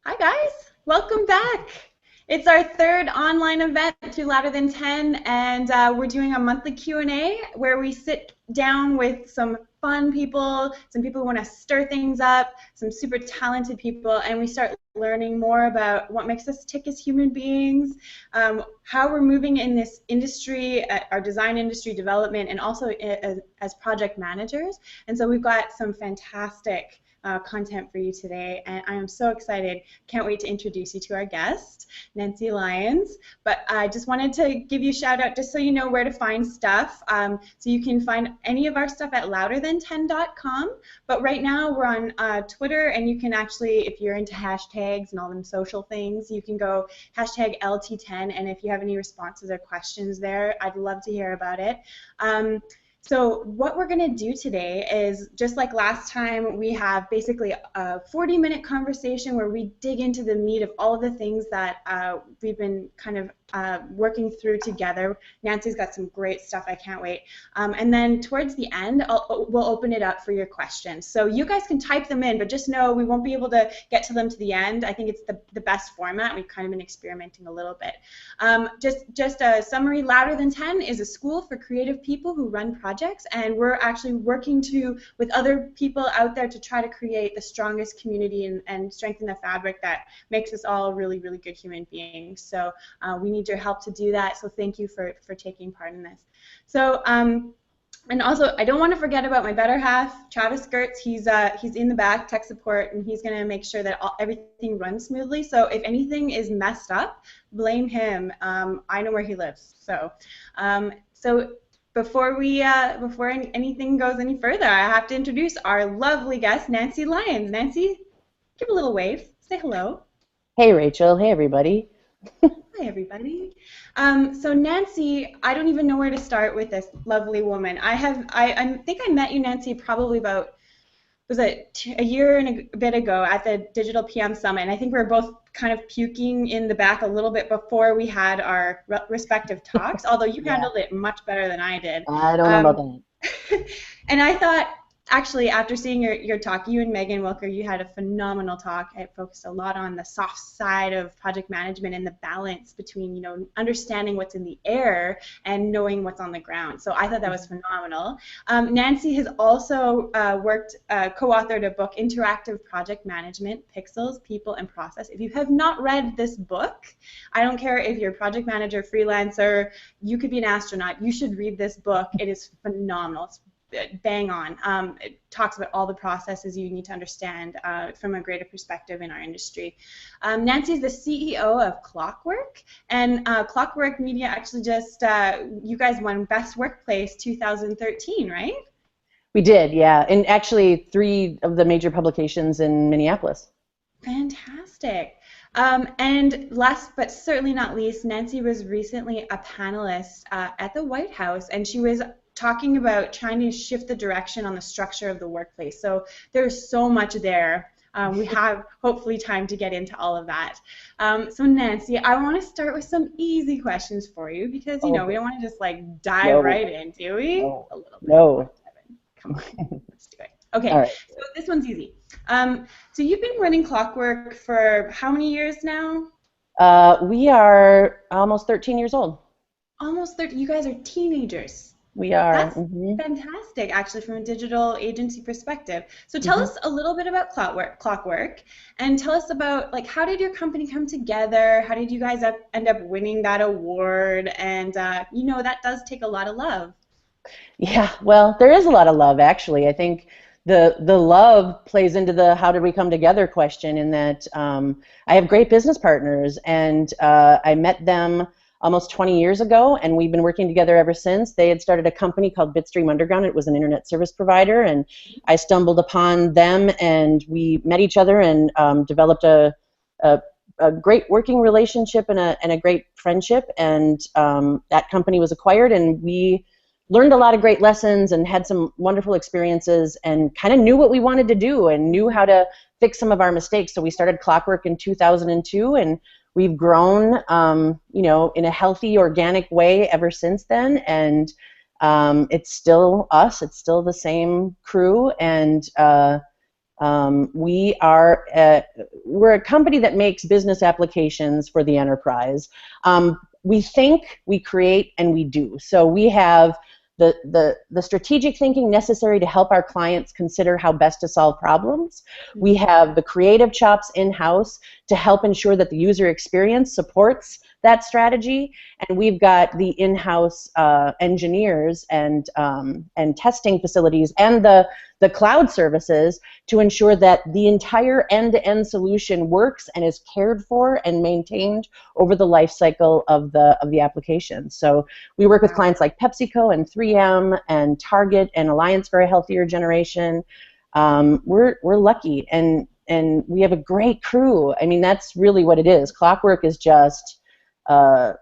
Hi guys, welcome back. It's our third online event through Louder Than 10, and we're doing a monthly Q&A where we sit down with some fun people, some people who want to stir things up, some super talented people, and we start learning more about what makes us tick as human beings, how we're moving in this industry, our design industry development, and also as project managers. And so we've got some fantastic content for you today, and I am so excited. Can't wait to introduce you to our guest, Nancy Lyons. But I just wanted to give you a shout out just so you know where to find stuff. So you can find any of our stuff at louderthan10.com. But right now we're on Twitter, and you can actually, if you're into hashtags and all them social things, you can go hashtag LT10, and if you have any responses or questions there, I'd love to hear about it. So what we're going to do today is, just like last time, we have basically a 40-minute conversation where we dig into the meat of all of the things that we've been kind of working through together. Nancy's got some great stuff. I can't wait. And then towards the end, we'll open it up for your questions. So you guys can type them in, but just know we won't be able to get to them to the end. I think it's the best format. We've kind of been experimenting a little bit. Just a summary, Louder Than 10 is a school for creative people who run projects, and we're actually working with other people out there to try to create the strongest community and strengthen the fabric that makes us all really, really good human beings. So we need your help to do that, so thank you for taking part in this. So, and also, I don't want to forget about my better half, Travis Gertz. He's in the back, tech support, and he's going to make sure that everything runs smoothly. So if anything is messed up, blame him. I know where he lives. So, before anything goes any further, I have to introduce our lovely guest, Nancy Lyons. Nancy, give a little wave. Say hello. Hey, Rachel. Hey, everybody. Hi, everybody. So Nancy, I don't even know where to start with this lovely woman. I think I met you, Nancy, probably about, was it a year and a bit ago at the Digital PM Summit, and I think we were both kind of puking in the back a little bit before we had our respective talks, although you handled it much better than I did. I don't know about that. And I thought, actually, after seeing your talk, you and Megan Wilker, you had a phenomenal talk. It focused a lot on the soft side of project management and the balance between, understanding what's in the air and knowing what's on the ground. So I thought that was phenomenal. Nancy has also co-authored a book, Interactive Project Management, Pixels, People, and Process. If you have not read this book, I don't care if you're a project manager, freelancer, you could be an astronaut, you should read this book. It is phenomenal. It's bang on. It talks about all the processes you need to understand from a greater perspective in our industry. Nancy is the CEO of Clockwork, and Clockwork Media actually just, you guys won Best Workplace 2013, right? We did, yeah, and actually 3 of the major publications in Minneapolis. Fantastic. And last but certainly not least, Nancy was recently a panelist at the White House, and she was talking about trying to shift the direction on the structure of the workplace. So there's so much there. We have hopefully time to get into all of that. So Nancy, I want to start with some easy questions for you because we don't want to just like dive right in, do we? No. A little bit. No. Come on, let's do it. Okay, All right. so this one's easy. So you've been running Clockwork for how many years now? We are almost 13 years old. Almost 30. You guys are teenagers. We are. That's fantastic, actually, from a digital agency perspective. So tell us a little bit about Clockwork, and tell us about, like, how did your company come together? How did you guys end up winning that award? And, that does take a lot of love. Yeah, well, there is a lot of love, actually. I think the love plays into the how did we come together question, in that I have great business partners, and I met them almost 20 years ago, and we've been working together ever since. They had started a company called Bitstream Underground. It was an internet service provider, and I stumbled upon them, and we met each other and developed a great working relationship and a great friendship, and that company was acquired, and we learned a lot of great lessons and had some wonderful experiences and kind of knew what we wanted to do and knew how to fix some of our mistakes. So we started Clockwork in 2002, and we've grown, in a healthy, organic way ever since then, and it's still us. It's still the same crew, and we are we're a company that makes business applications for the enterprise. We think, we create, and we do. So we have the strategic thinking necessary to help our clients consider how best to solve problems. We have the creative chops in-house to help ensure that the user experience supports that strategy, and we've got the in-house engineers and testing facilities and the cloud services to ensure that the entire end-to-end solution works and is cared for and maintained over the life cycle of the application. So we work with clients like PepsiCo and 3M and Target and Alliance for a Healthier Generation. We're lucky, and we have a great crew. I mean, that's really what it is. Clockwork is just a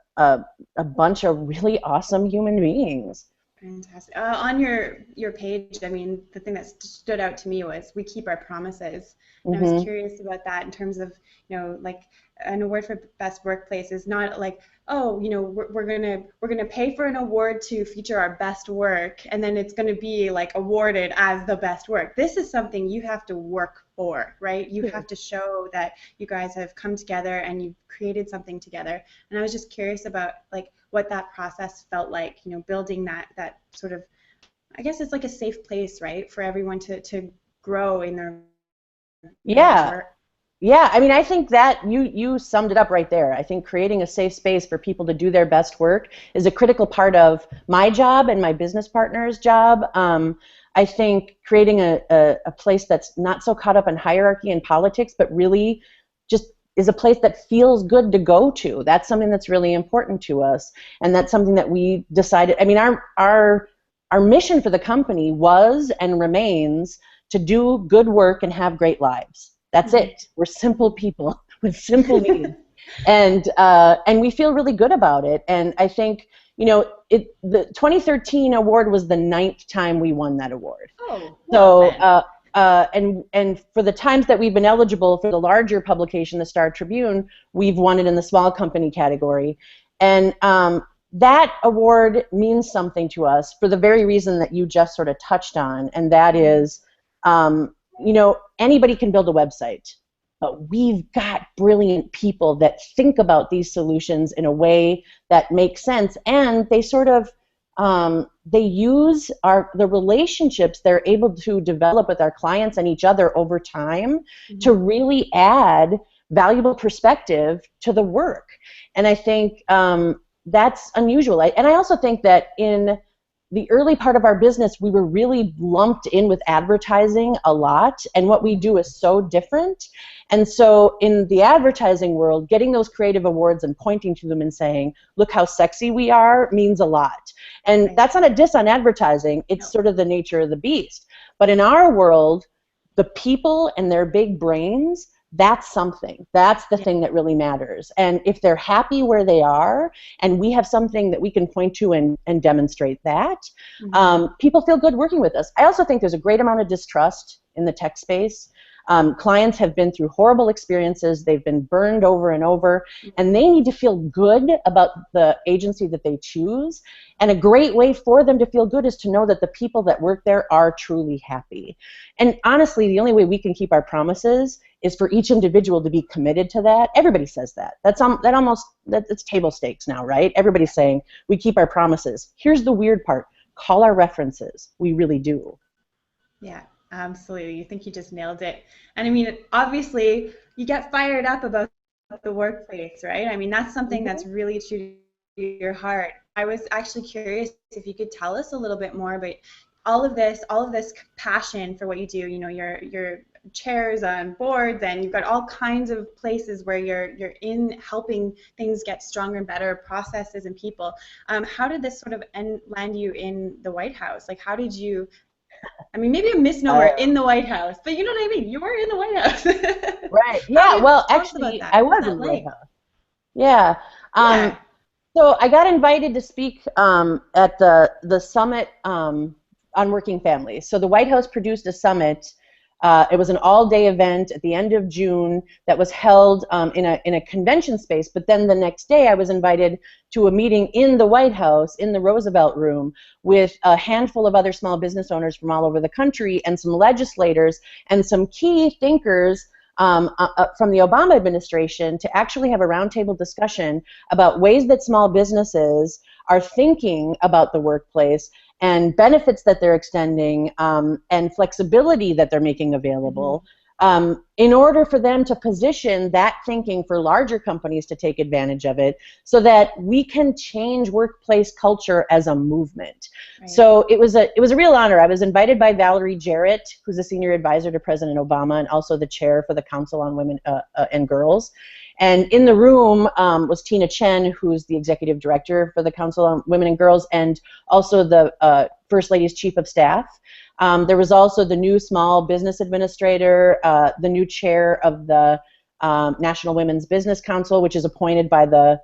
bunch of really awesome human beings. Fantastic. On your page, I mean, the thing that stood out to me was we keep our promises. And I was curious about that in terms of, like an award for best workplace is not like, oh, we're gonna pay for an award to feature our best work, and then it's gonna be like awarded as the best work. This is something you have to work for, right? You have to show that you guys have come together and you've created something together. And I was just curious about like what that process felt like, building that sort of, I guess it's like a safe place, right, for everyone to grow in their work. Yeah, I mean, I think that you summed it up right there. I think creating a safe space for people to do their best work is a critical part of my job and my business partner's job. I think creating a place that's not so caught up in hierarchy and politics, but really just is a place that feels good to go to. That's something that's really important to us, and that's something that we decided. I mean, our mission for the company was and remains to do good work and have great lives. That's it. We're simple people with simple needs, and we feel really good about it. And I think the 2013 award was the 9th time we won that award. Oh, so and for the times that we've been eligible for the larger publication, the Star Tribune, we've won it in the small company category, and that award means something to us for the very reason that you just sort of touched on, and that is. Anybody can build a website, but we've got brilliant people that think about these solutions in a way that makes sense, and they sort of they use the relationships they're able to develop with our clients and each other over time to really add valuable perspective to the work. And I think that's unusual. And I also think that in the early part of our business, we were really lumped in with advertising a lot, and what we do is so different. And so in the advertising world, getting those creative awards and pointing to them and saying, look how sexy we are, means a lot. And that's not a diss on advertising, it's sort of the nature of the beast. But in our world, the people and their big brains, that's something. That's the thing that really matters. And if they're happy where they are, and we have something that we can point to and demonstrate that, people feel good working with us. I also think there's a great amount of distrust in the tech space. Clients have been through horrible experiences. They've been burned over and over, and they need to feel good about the agency that they choose. And a great way for them to feel good is to know that the people that work there are truly happy. And honestly, the only way we can keep our promises is for each individual to be committed to that. Everybody says that. That's table stakes now, right? Everybody's saying we keep our promises. Here's the weird part. Call our references. We really do. Yeah. Absolutely. You think you just nailed it. And I mean, obviously, you get fired up about the workplace, right? I mean, that's something that's really true to your heart. I was actually curious if you could tell us a little bit more about all of this passion for what you do. Your chairs on boards, and you've got all kinds of places where you're in helping things get stronger and better, processes and people. How did this sort of land you in the White House? Like, how did you? I mean, maybe a misnomer in the White House, but you know what I mean? You were in the White House. Right. Yeah, well, actually, I was in the White House. Yeah. So I got invited to speak at the summit on working families. So the White House produced a summit. It was an all-day event at the end of June that was held in a convention space, but then the next day I was invited to a meeting in the White House, in the Roosevelt Room, with a handful of other small business owners from all over the country and some legislators and some key thinkers from the Obama administration to actually have a roundtable discussion about ways that small businesses are thinking about the workplace and benefits that they're extending, and flexibility that they're making available, in order for them to position that thinking for larger companies to take advantage of it, so that we can change workplace culture as a movement. Right. So it was a real honor. I was invited by Valerie Jarrett, who's a senior advisor to President Obama and also the chair for the Council on Women and Girls. And in the room was Tina Chen, who's the executive director for the Council on Women and Girls, and also the First Lady's chief of staff. There was also the new small business administrator, the new chair of the National Women's Business Council, which is appointed by the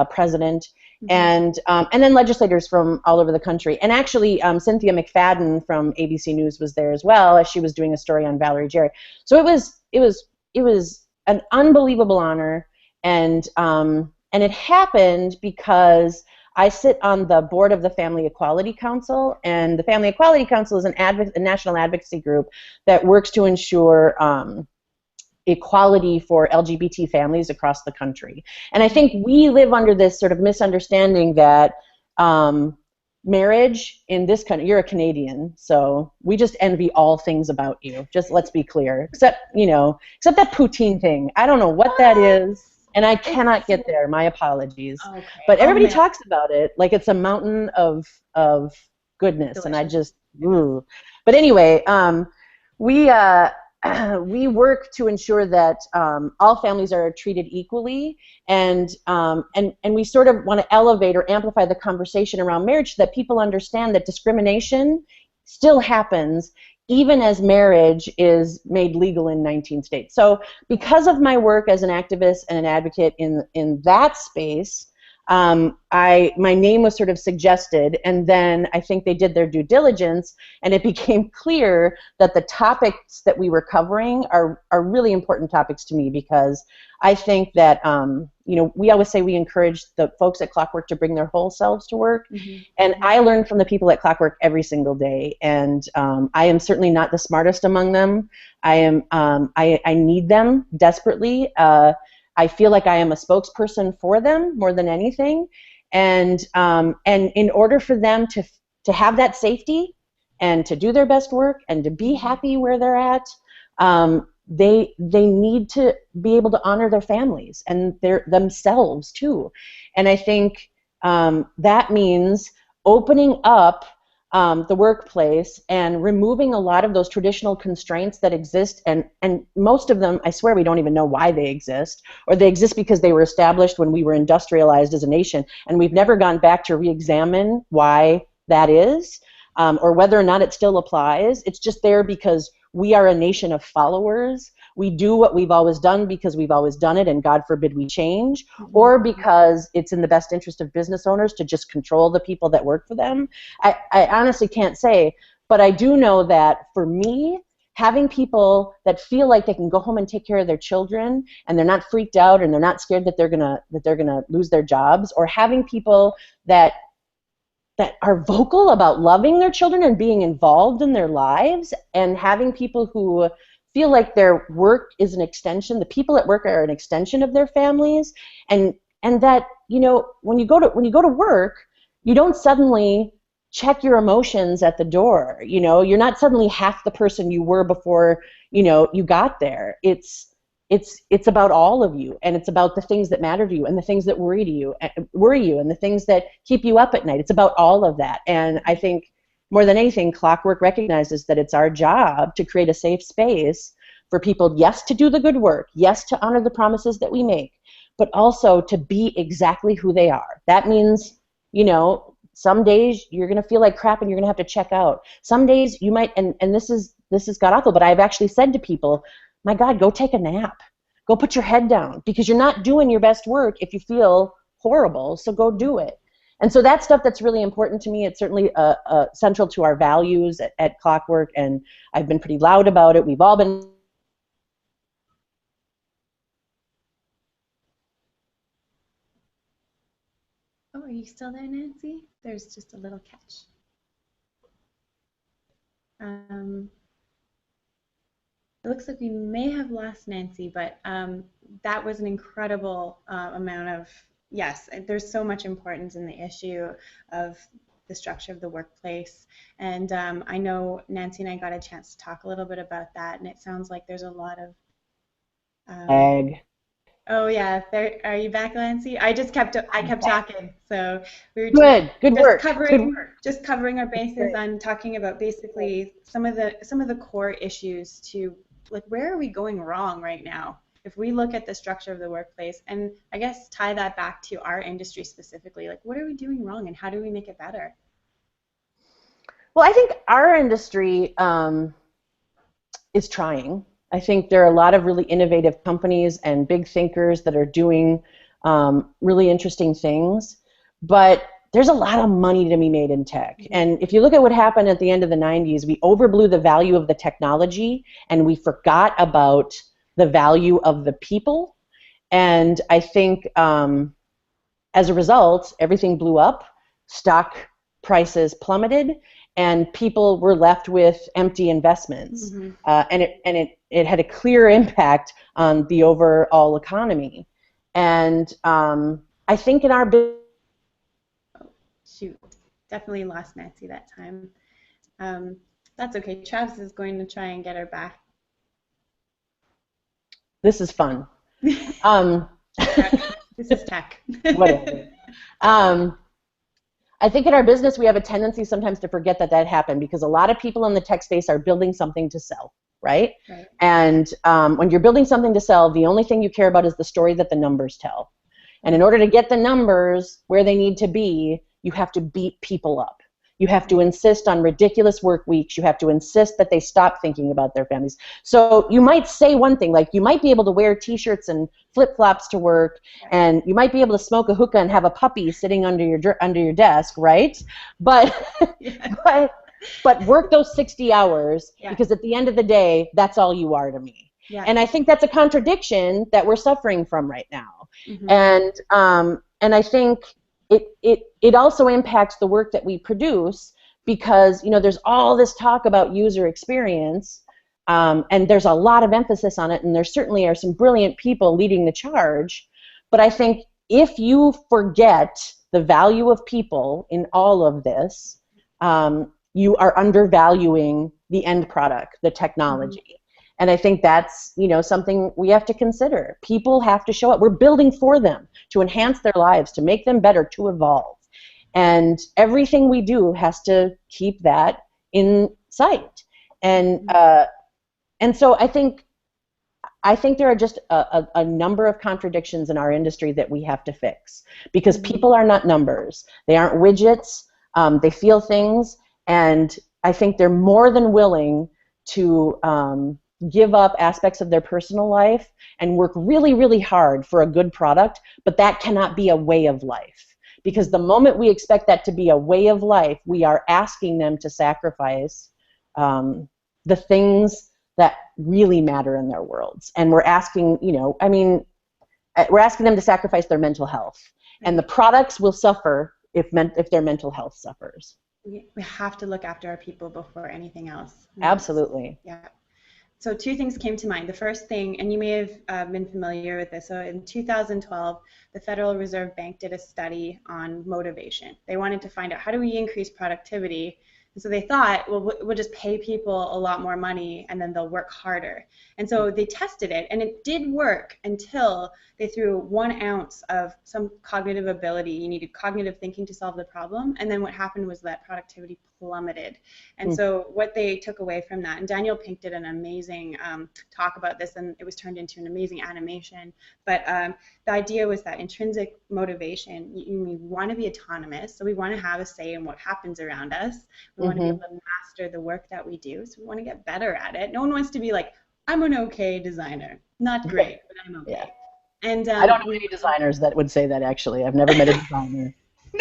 president, and then legislators from all over the country. And actually, Cynthia McFadden from ABC News was there as well, as she was doing a story on Valerie Jarrett. So it was an unbelievable honor, and it happened because I sit on the board of the Family Equality Council, and the Family Equality Council is a national advocacy group that works to ensure equality for LGBT families across the country. And I think we live under this sort of misunderstanding that marriage in this country, you're a Canadian, so we just envy all things about you. Just let's be clear, except that poutine thing. I don't know what that is, and I cannot get there. My apologies. Okay. But everybody talks about it like it's a mountain of goodness. Delicious. And I just, ooh. But anyway, we work to ensure that all families are treated equally, and we sort of want to elevate or amplify the conversation around marriage so that people understand that discrimination still happens even as marriage is made legal in 19 states. So because of my work as an activist and an advocate in that space, my name was sort of suggested, and then I think they did their due diligence, and it became clear that the topics that we were covering are really important topics to me, because I think that we always say we encourage the folks at Clockwork to bring their whole selves to work, and I learn from the people at Clockwork every single day, and I am certainly not the smartest among them. I need them desperately. I feel like I am a spokesperson for them more than anything, and in order for them to have that safety and to do their best work and to be happy where they're at, they need to be able to honor their families and themselves too. And I think that means opening up the workplace and removing a lot of those traditional constraints that exist, and most of them, I swear, we don't even know why they exist, or they exist because they were established when we were industrialized as a nation, and we've never gone back to re-examine why that is, or whether or not it still applies. It's just there because we are a nation of followers. We do what we've always done because we've always done it, and God forbid we change, or because it's in the best interest of business owners to just control the people that work for them. I honestly can't say, but I do know that for me, having people that feel like they can go home and take care of their children, and they're not freaked out, and they're not scared that they're gonna lose their jobs, or having people that are vocal about loving their children and being involved in their lives, and having people who feel like their work is an extension, the people at work are an extension of their families, and that, when you go to work, you don't suddenly check your emotions at the door. You're not suddenly half the person you were before you got there. It's about all of you, and it's about the things that matter to you, and the things that worry you, and the things that keep you up at night. It's about all of that. And I think more than anything, Clockwork recognizes that it's our job to create a safe space for people, yes, to do the good work, yes, to honor the promises that we make, but also to be exactly who they are. That means, some days you're going to feel like crap and you're going to have to check out. Some days you might, and this is god awful, but I've actually said to people, my God, go take a nap. Go put your head down, because you're not doing your best work if you feel horrible, so go do it. And so that's stuff that's really important to me. It's certainly central to our values at Clockwork, and I've been pretty loud about it. We've all been. Oh, are you still there, Nancy? There's just a little catch. It looks like we may have lost Nancy, but that was an incredible amount of, yes, there's so much importance in the issue of the structure of the workplace. And I know Nancy and I got a chance to talk a little bit about that, and it sounds like there's a lot of, um, Ag. oh yeah, there, are you back, Nancy? I kept talking, so we were Good just work. Good covering work. just covering our bases Great. on talking about basically some of the core issues to like where are we going wrong right now if we look at the structure of the workplace and I guess tie that back to our industry specifically, like what are we doing wrong and how do we make it better? Well, I think our industry is trying. I think there are a lot of really innovative companies and big thinkers that are doing really interesting things, but there's a lot of money to be made in tech. And if you look at what happened at the end of the 90s, we overblew the value of the technology and we forgot about the value of the people. And I think as a result, everything blew up, stock prices plummeted, and people were left with empty investments. Mm-hmm. And it had a clear impact on the overall economy. And I think in our business, Shoot, definitely lost Nancy that time. That's okay. Travis is going to try and get her back. this is fun. Um, This is tech. whatever. I think in our business we have a tendency sometimes to forget that that happened because a lot of people in the tech space are building something to sell, right? Right. And when you're building something to sell, the only thing you care about is the story that the numbers tell. And in order to get the numbers where they need to be, you have to beat people up. You have to insist on ridiculous work weeks. You have to insist that they stop thinking about their families. So you might say one thing, like you might be able to wear t-shirts and flip-flops to work, and you might be able to smoke a hookah and have a puppy sitting under your desk, right? But Yeah. but work those 60 hours Yeah. because at the end of the day, that's all you are to me. Yeah. And I think that's a contradiction that we're suffering from right now. Mm-hmm. And I think it also impacts the work that we produce because there's all this talk about user experience, and there's a lot of emphasis on it, and there certainly are some brilliant people leading the charge. But I think if you forget the value of people in all of this, you are undervaluing the end product, the technology. Mm-hmm. And I think that's something we have to consider. People have to show up. We're building for them to enhance their lives, to make them better, to evolve. And everything we do has to keep that in sight. And so I think there are just a number of contradictions in our industry that we have to fix because people are not numbers. They aren't widgets. They feel things, and I think they're more than willing to give up aspects of their personal life and work really, really hard for a good product, but that cannot be a way of life. Because the moment we expect that to be a way of life, we are asking them to sacrifice the things that really matter in their worlds. And we're asking, we're asking them to sacrifice their mental health. And the products will suffer if their mental health suffers. We have to look after our people before anything else. Absolutely. Yeah. So two things came to mind. The first thing, and you may have been familiar with this, so in 2012, the Federal Reserve Bank did a study on motivation. They wanted to find out how do we increase productivity. And so they thought, well, we'll just pay people a lot more money and then they'll work harder. And so they tested it, and it did work until they threw 1 ounce of some cognitive ability. You needed cognitive thinking to solve the problem, and then what happened was that productivity plummeted. And so what they took away from that, and Daniel Pink did an amazing talk about this, and it was turned into an amazing animation, but the idea was that intrinsic motivation, we want to be autonomous, so we want to have a say in what happens around us. We want to be able to master the work that we do, so we want to get better at it. No one wants to be like, I'm an okay designer. Not great, but I'm okay. Yeah. And I don't know any designers that would say that, actually. I've never met a designer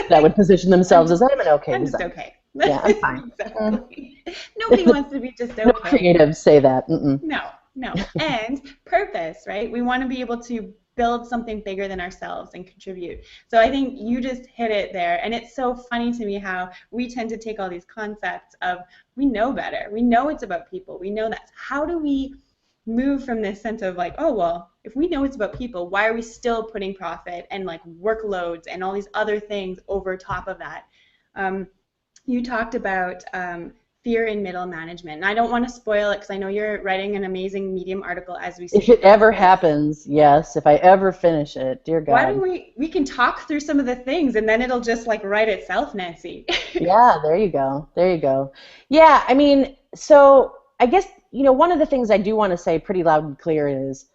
that would position themselves as, I'm an okay I'm designer. just okay. Yeah, I'm fine. Exactly. Nobody wants to be just okay. No creatives say that. Mm-mm. No. And purpose, right? We want to be able to build something bigger than ourselves and contribute. So I think you just hit it there. And it's so funny to me how we tend to take all these concepts of we know better. We know it's about people. We know that. How do we move from this sense of like, oh, well, if we know it's about people, why are we still putting profit and like workloads and all these other things over top of that? You talked about fear in middle management. And I don't want to spoil it because I know you're writing an amazing Medium article as we speak. If it ever happens, yes. If I ever finish it, dear God. Why don't we can talk through some of the things and then it'll just like write itself, Nancy. Yeah, there you go. There you go. Yeah, I mean, so I guess, one of the things I do want to say pretty loud and clear is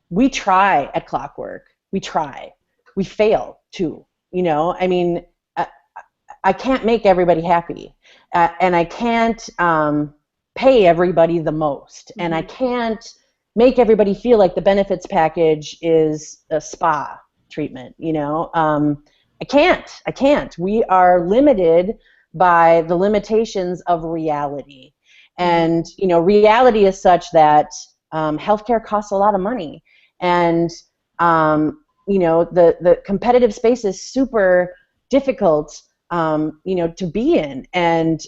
we try at Clockwork. We try. We fail too. I mean, I can't make everybody happy, and I can't pay everybody the most, and I can't make everybody feel like the benefits package is a spa treatment. I can't. We are limited by the limitations of reality, and reality is such that healthcare costs a lot of money, and the competitive space is super difficult. To be in, and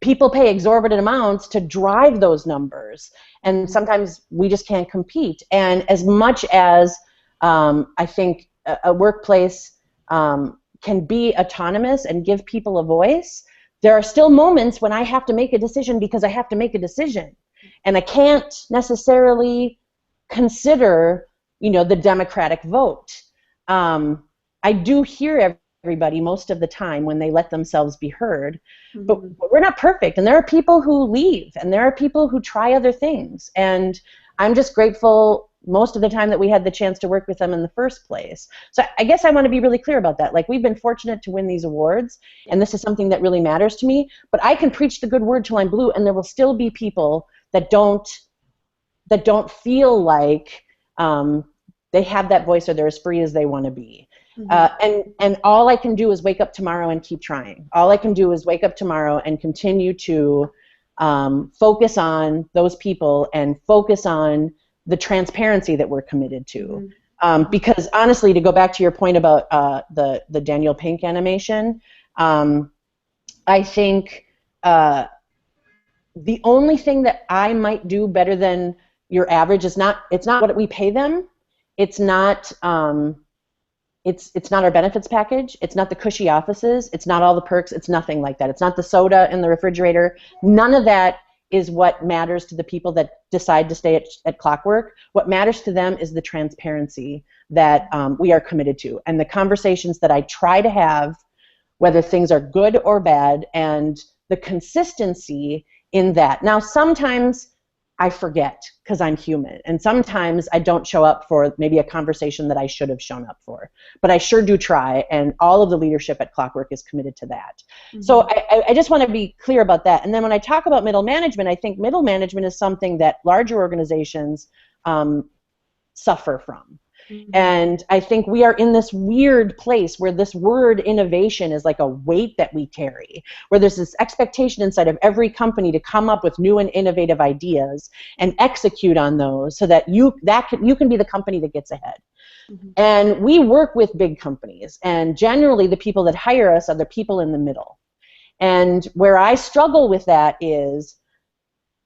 people pay exorbitant amounts to drive those numbers, and sometimes we just can't compete. And as much as I think a workplace can be autonomous and give people a voice, there are still moments when I have to make a decision because I have to make a decision, and I can't necessarily consider, the democratic vote. I do hear everybody most of the time when they let themselves be heard, but we're not perfect, and there are people who leave, and there are people who try other things, and I'm just grateful most of the time that we had the chance to work with them in the first place. So I guess I want to be really clear about that. Like, we've been fortunate to win these awards, and this is something that really matters to me, but I can preach the good word till I'm blue, and there will still be people that don't feel like they have that voice, or they're as free as they want to be. And all I can do is wake up tomorrow and keep trying. All I can do is wake up tomorrow and continue to focus on those people and focus on the transparency that we're committed to. Because honestly, to go back to your point about the Daniel Pink animation, I think the only thing that I might do better than your average is it's not what we pay them. It's not our benefits package. It's not the cushy offices. It's not all the perks. It's nothing like that. It's not the soda in the refrigerator. None of that is what matters to the people that decide to stay at Clockwork. What matters to them is the transparency that we are committed to, and the conversations that I try to have, whether things are good or bad, and the consistency in that. Now, sometimes I forget because I'm human, and sometimes I don't show up for maybe a conversation that I should have shown up for, but I sure do try, and all of the leadership at Clockwork is committed to that. So I just want to be clear about that. And then when I talk about middle management, I think middle management is something that larger organizations suffer from. And I think we are in this weird place where this word innovation is like a weight that we carry, where there's this expectation inside of every company to come up with new and innovative ideas and execute on those so that you can be the company that gets ahead. And we work with big companies, and generally the people that hire us are the people in the middle. And where I struggle with that is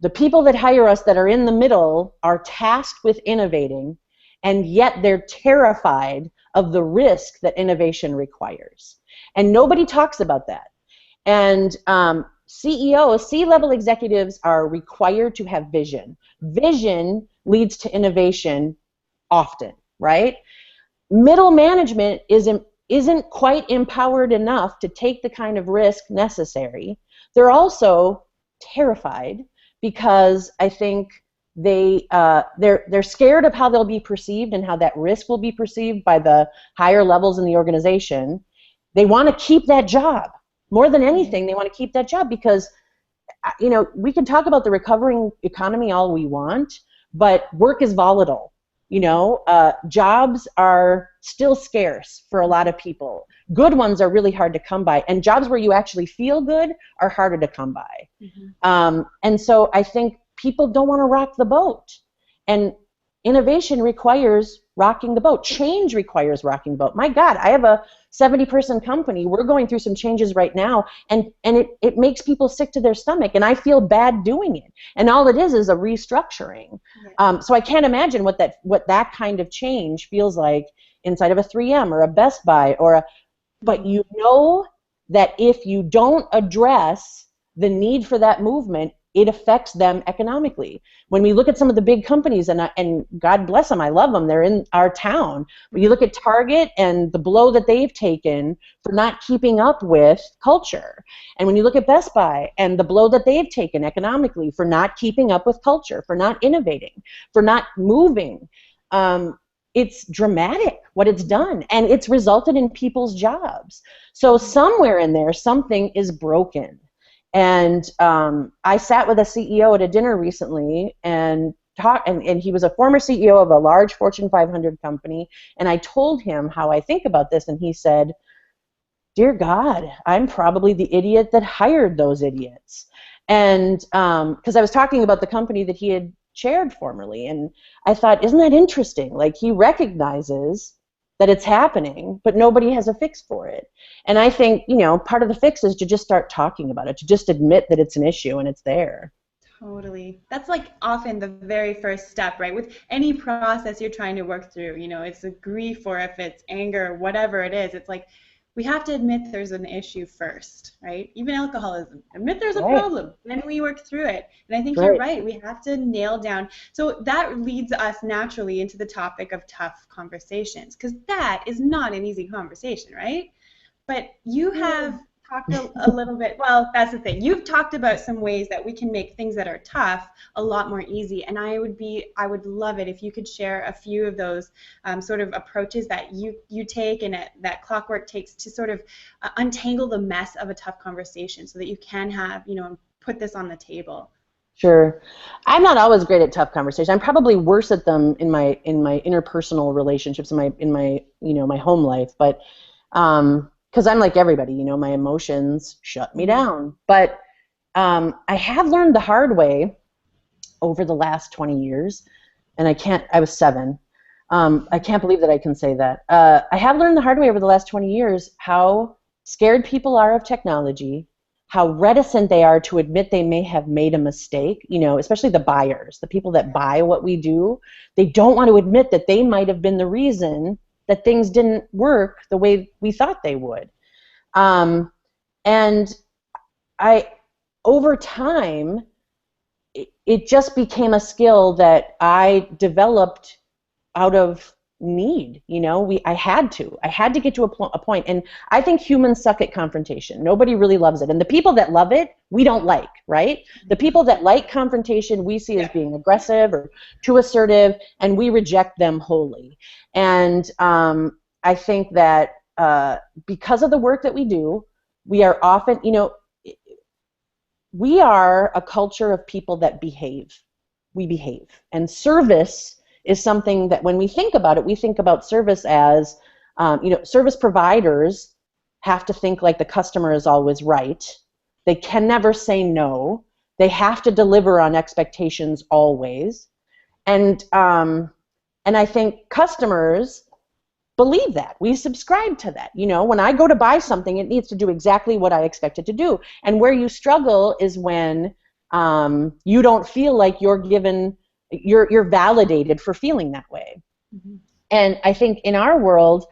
the people that hire us that are in the middle are tasked with innovating, and yet they're terrified of the risk that innovation requires. And nobody talks about that. And CEOs, C-level executives, are required to have vision. Vision leads to innovation often, right? Middle management isn't quite empowered enough to take the kind of risk necessary. They're also terrified because I think they're scared of how they'll be perceived and how that risk will be perceived by the higher levels in the organization. They want to keep that job. More than anything, they want to keep that job because, we can talk about the recovering economy all we want, but work is volatile. Jobs are still scarce for a lot of people. Good ones are really hard to come by, and jobs where you actually feel good are harder to come by. And so I think people don't want to rock the boat, and innovation requires rocking the boat. Change requires rocking the boat. My God, I have a 70-person company. We're going through some changes right now, and it makes people sick to their stomach, and I feel bad doing it. And all it is a restructuring. Yeah. So I can't imagine what that kind of change feels like inside of a 3M or a Best Buy but you know that if you don't address the need for that movement, it affects them economically. When we look at some of the big companies, and God bless them, I love them, they're in our town, but you look at Target and the blow that they've taken for not keeping up with culture. And when you look at Best Buy and the blow that they've taken economically for not keeping up with culture, for not innovating, for not moving, it's dramatic what it's done, and it's resulted in people's jobs. So somewhere in there, something is broken. And I sat with a CEO at a dinner recently and he was a former CEO of a large Fortune 500 company, and I told him how I think about this, and he said, "Dear God, I'm probably the idiot that hired those idiots." And because I was talking about the company that he had chaired formerly, and I thought, isn't that interesting? Like, he recognizes that it's happening, but nobody has a fix for it. And I think, part of the fix is to just start talking about it, to just admit that it's an issue and it's there. Totally. That's like often the very first step, right? With any process you're trying to work through, it's a grief or if it's anger, whatever it is, it's like we have to admit there's an issue first, right? Even alcoholism. Admit there's a problem, then we work through it. And I think you're right. We have to nail down. So that leads us naturally into the topic of tough conversations, because that is not an easy conversation, right? But you have talked a little bit, well, that's the thing. You've talked about some ways that we can make things that are tough a lot more easy, and I would love it if you could share a few of those sort of approaches that you take and that Clockwork takes to sort of untangle the mess of a tough conversation so that you can have, put this on the table. Sure. I'm not always great at tough conversations. I'm probably worse at them in my interpersonal relationships, in my my home life, but because I'm like everybody, my emotions shut me down. But I have learned the hard way over the last 20 years, and I was 7. I can't believe that I can say that. I have learned the hard way over the last 20 years how scared people are of technology, how reticent they are to admit they may have made a mistake, especially the buyers, the people that buy what we do. They don't want to admit that they might have been the reason that things didn't work the way we thought they would. And over time, it just became a skill that I developed out of need. I had to get to a point. And I think humans suck at confrontation. Nobody really loves it. And the people that love it, we don't like, right? The people that like confrontation, we see as being aggressive or too assertive, and we reject them wholly. And I think that because of the work that we do, we are often, we are a culture of people that behave. We behave. And service is something that when we think about it, we think about service as, service providers have to think like the customer is always right. They can never say no. They have to deliver on expectations always. And I think customers believe that. We subscribe to that. When I go to buy something, it needs to do exactly what I expect it to do. And where you struggle is when you don't feel like you're validated for feeling that way. Mm-hmm. And I think in our world,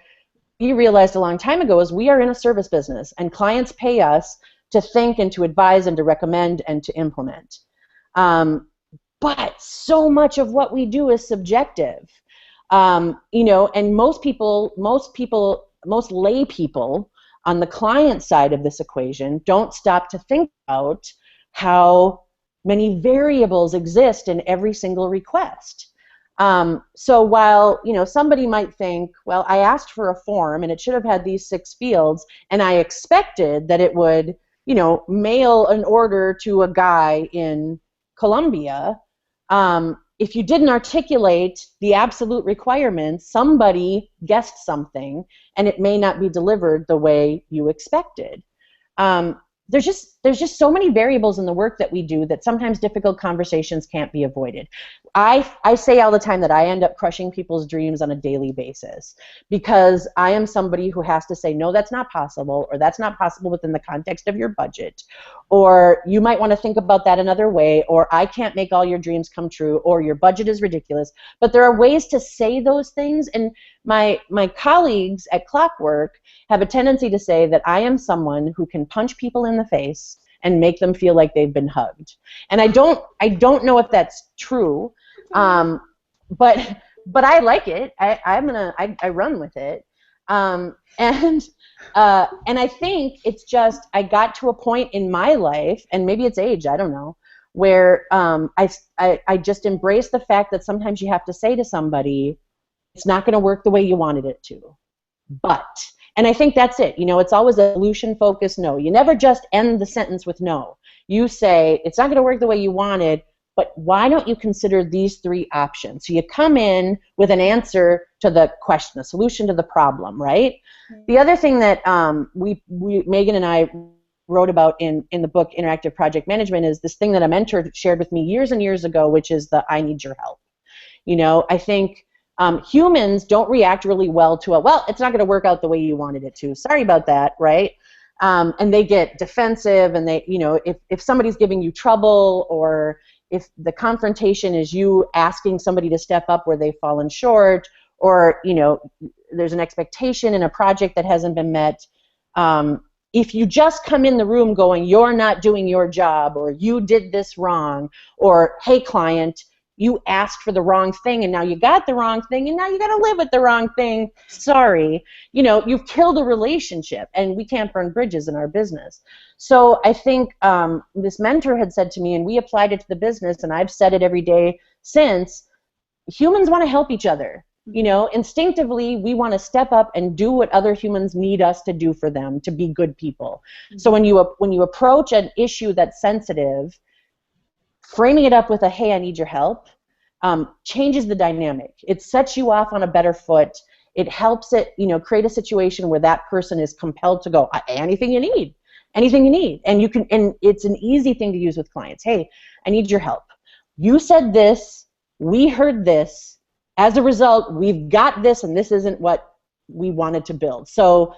we realized a long time ago is we are in a service business, and clients pay us to think and to advise and to recommend and to implement. But so much of what we do is subjective. And most lay people on the client side of this equation don't stop to think about how many variables exist in every single request. So while somebody might think, well, I asked for a form and it should have had these 6 fields, and I expected that it would mail an order to a guy in Colombia. If you didn't articulate the absolute requirements, somebody guessed something, and it may not be delivered the way you expected. There's just there's just so many variables in the work that we do that sometimes difficult conversations can't be avoided. I say all the time that I end up crushing people's dreams on a daily basis because I am somebody who has to say, no, that's not possible, or that's not possible within the context of your budget, or you might want to think about that another way, or I can't make all your dreams come true, or your budget is ridiculous. But there are ways to say those things, and my colleagues at Clockwork have a tendency to say that I am someone who can punch people in the face and make them feel like they've been hugged. And I don't know if that's true, but I like it. I run with it, and I think it's just I got to a point in my life, and maybe it's age, I don't know, where I just embrace the fact that sometimes you have to say to somebody, it's not going to work the way you wanted it to, but. And I think that's it. You know, it's always a solution-focused no. You never just end the sentence with no. You say, it's not going to work the way you wanted, but why don't you consider these 3 options? So you come in with an answer to the question, a solution to the problem, right? Mm-hmm. The other thing that Megan and I wrote about in the book Interactive Project Management is this thing that a mentor shared with me years and years ago, which is the I need your help. You know, I think humans don't react really well to well, it's not going to work out the way you wanted it to. Sorry about that, right? And they get defensive, and they, you know, if somebody's giving you trouble, or if the confrontation is you asking somebody to step up where they've fallen short, or, you know, there's an expectation in a project that hasn't been met, if you just come in the room going, you're not doing your job, or you did this wrong, or hey, client, you asked for the wrong thing, and now you got the wrong thing, and now you got to live with the wrong thing. Sorry. You know, you've killed a relationship, and we can't burn bridges in our business. So I think this mentor had said to me, and we applied it to the business, and I've said it every day since, humans want to help each other. You know, instinctively, we want to step up and do what other humans need us to do for them, to be good people. Mm-hmm. So when you approach an issue that's sensitive, framing it up with a, hey, I need your help, changes the dynamic. It sets you off on a better foot. It helps it, you know, create a situation where that person is compelled to go, anything you need, anything you need. And you can, and it's an easy thing to use with clients. Hey, I need your help. You said this, we heard this. As a result, we've got this, and this isn't what we wanted to build. So,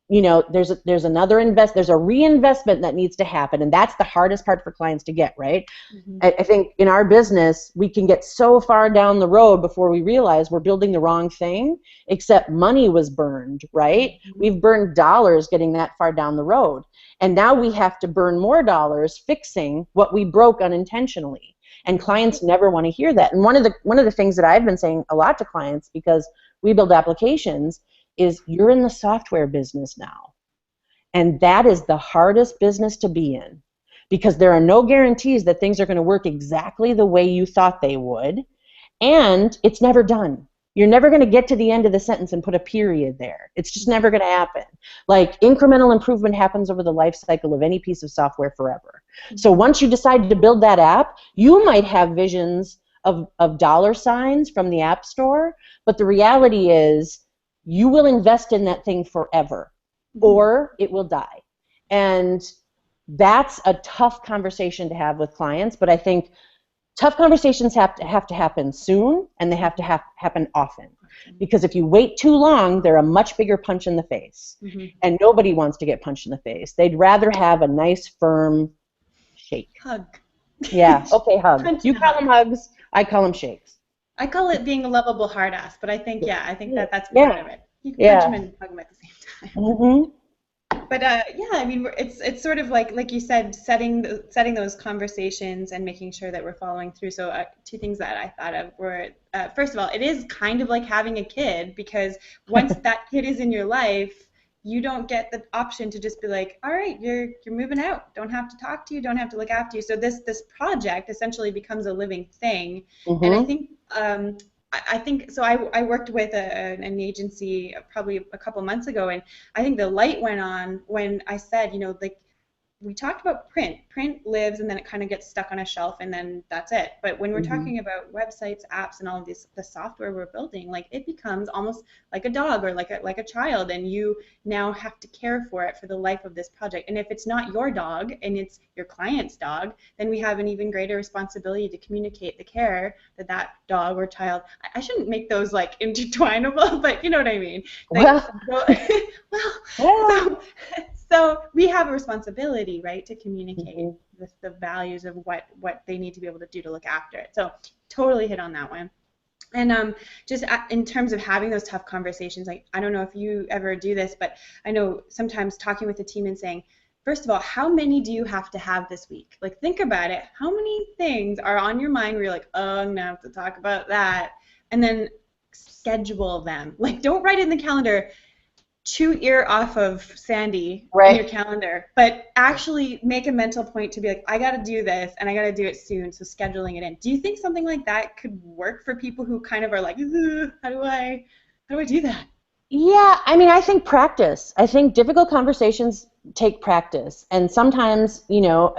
you know, there's a reinvestment that needs to happen, and that's the hardest part for clients to get, right? Mm-hmm. I think in our business, we can get so far down the road before we realize we're building the wrong thing, except money was burned, right? Mm-hmm. We've burned dollars getting that far down the road, and now we have to burn more dollars fixing what we broke unintentionally, and clients never want to hear that. And one of the things that I've been saying a lot to clients, because we build applications, is you're in the software business now. And that is the hardest business to be in, because there are no guarantees that things are going to work exactly the way you thought they would, and it's never done. You're never going to get to the end of the sentence and put a period there. It's just never going to happen. Like, incremental improvement happens over the life cycle of any piece of software forever. So once you decide to build that app, you might have visions of dollar signs from the App Store, but the reality is you will invest in that thing forever, or it will die. And that's a tough conversation to have with clients, but I think tough conversations have to happen soon, and they have to happen often. Because if you wait too long, they're a much bigger punch in the face. Mm-hmm. And nobody wants to get punched in the face. They'd rather have a nice, firm shake. Hug. Yeah, okay, hug. You call them hugs, I call them shakes. I call it being a lovable hard ass, but I think that's part of it. You can punch them and hug them at the same time. Mm-hmm. But yeah, I mean, it's sort of like you said, setting those conversations and making sure that we're following through. So 2 things that I thought of were, first of all, it is kind of like having a kid, because once that kid is in your life, you don't get the option to just be like, all right, you're moving out. Don't have to talk to you. Don't have to look after you. So this project essentially becomes a living thing. Mm-hmm. And I think so. I worked with an agency probably a couple months ago, and I think the light went on when I said, you know, like, we talked about print. Print lives and then it kind of gets stuck on a shelf and then that's it. But when we're talking about websites, apps, and all of this, the software we're building, like it becomes almost like a dog or like a child, and you now have to care for it for the life of this project. And if it's not your dog and it's your client's dog, then we have an even greater responsibility to communicate the care that that dog or child. I shouldn't make those like intertwinable, but you know what I mean. Like, so we have a responsibility, right, to communicate the values of what they need to be able to do to look after it. So totally hit on that one. And just in terms of having those tough conversations, like I don't know if you ever do this, but I know sometimes talking with the team and saying, first of all, how many do you have to have this week? Like think about it. How many things are on your mind where you're like, oh, I'm gonna have to talk about that, and then schedule them. Like don't write in the calendar, chew ear off of Sandy in your calendar, but actually make a mental point to be like, I got to do this and I got to do it soon, so scheduling it in. Do you think something like that could work for people who kind of are like, how do I do that? Yeah, I mean, I think practice. I think difficult conversations take practice, and sometimes, you know,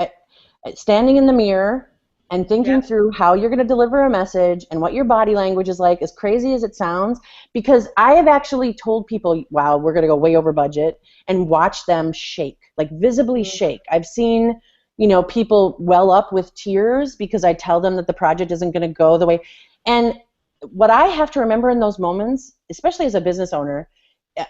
standing in the mirror and thinking through how you're going to deliver a message and what your body language is like, as crazy as it sounds, because I have actually told people, wow, we're going to go way over budget, and watch them shake, like visibly shake. I've seen, you know, people well up with tears because I tell them that the project isn't going to go the way. And what I have to remember in those moments, especially as a business owner,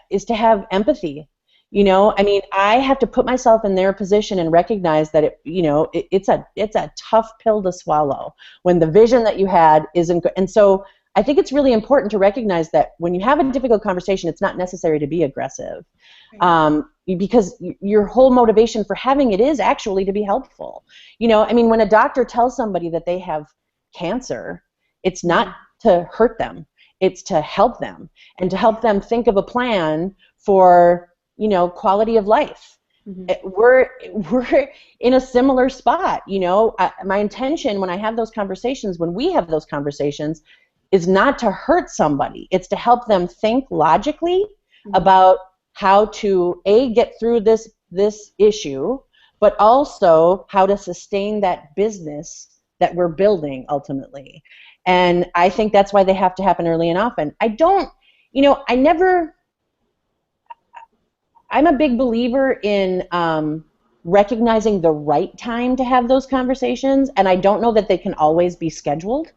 is to have empathy. You know, I mean, I have to put myself in their position and recognize that it's a tough pill to swallow when the vision that you had isn't good. And so I think it's really important to recognize that when you have a difficult conversation, it's not necessary to be aggressive, because your whole motivation for having it is actually to be helpful. You know, I mean, when a doctor tells somebody that they have cancer, it's not to hurt them, it's to help them and to help them think of a plan for, you know, quality of life. We're in a similar spot, you know. My intention when I have those conversations, when we have those conversations, is not to hurt somebody. It's to help them think logically about how to get through this issue, but also how to sustain that business that we're building ultimately. And I think that's why they have to happen early and often. I'm a big believer in recognizing the right time to have those conversations, and I don't know that they can always be scheduled.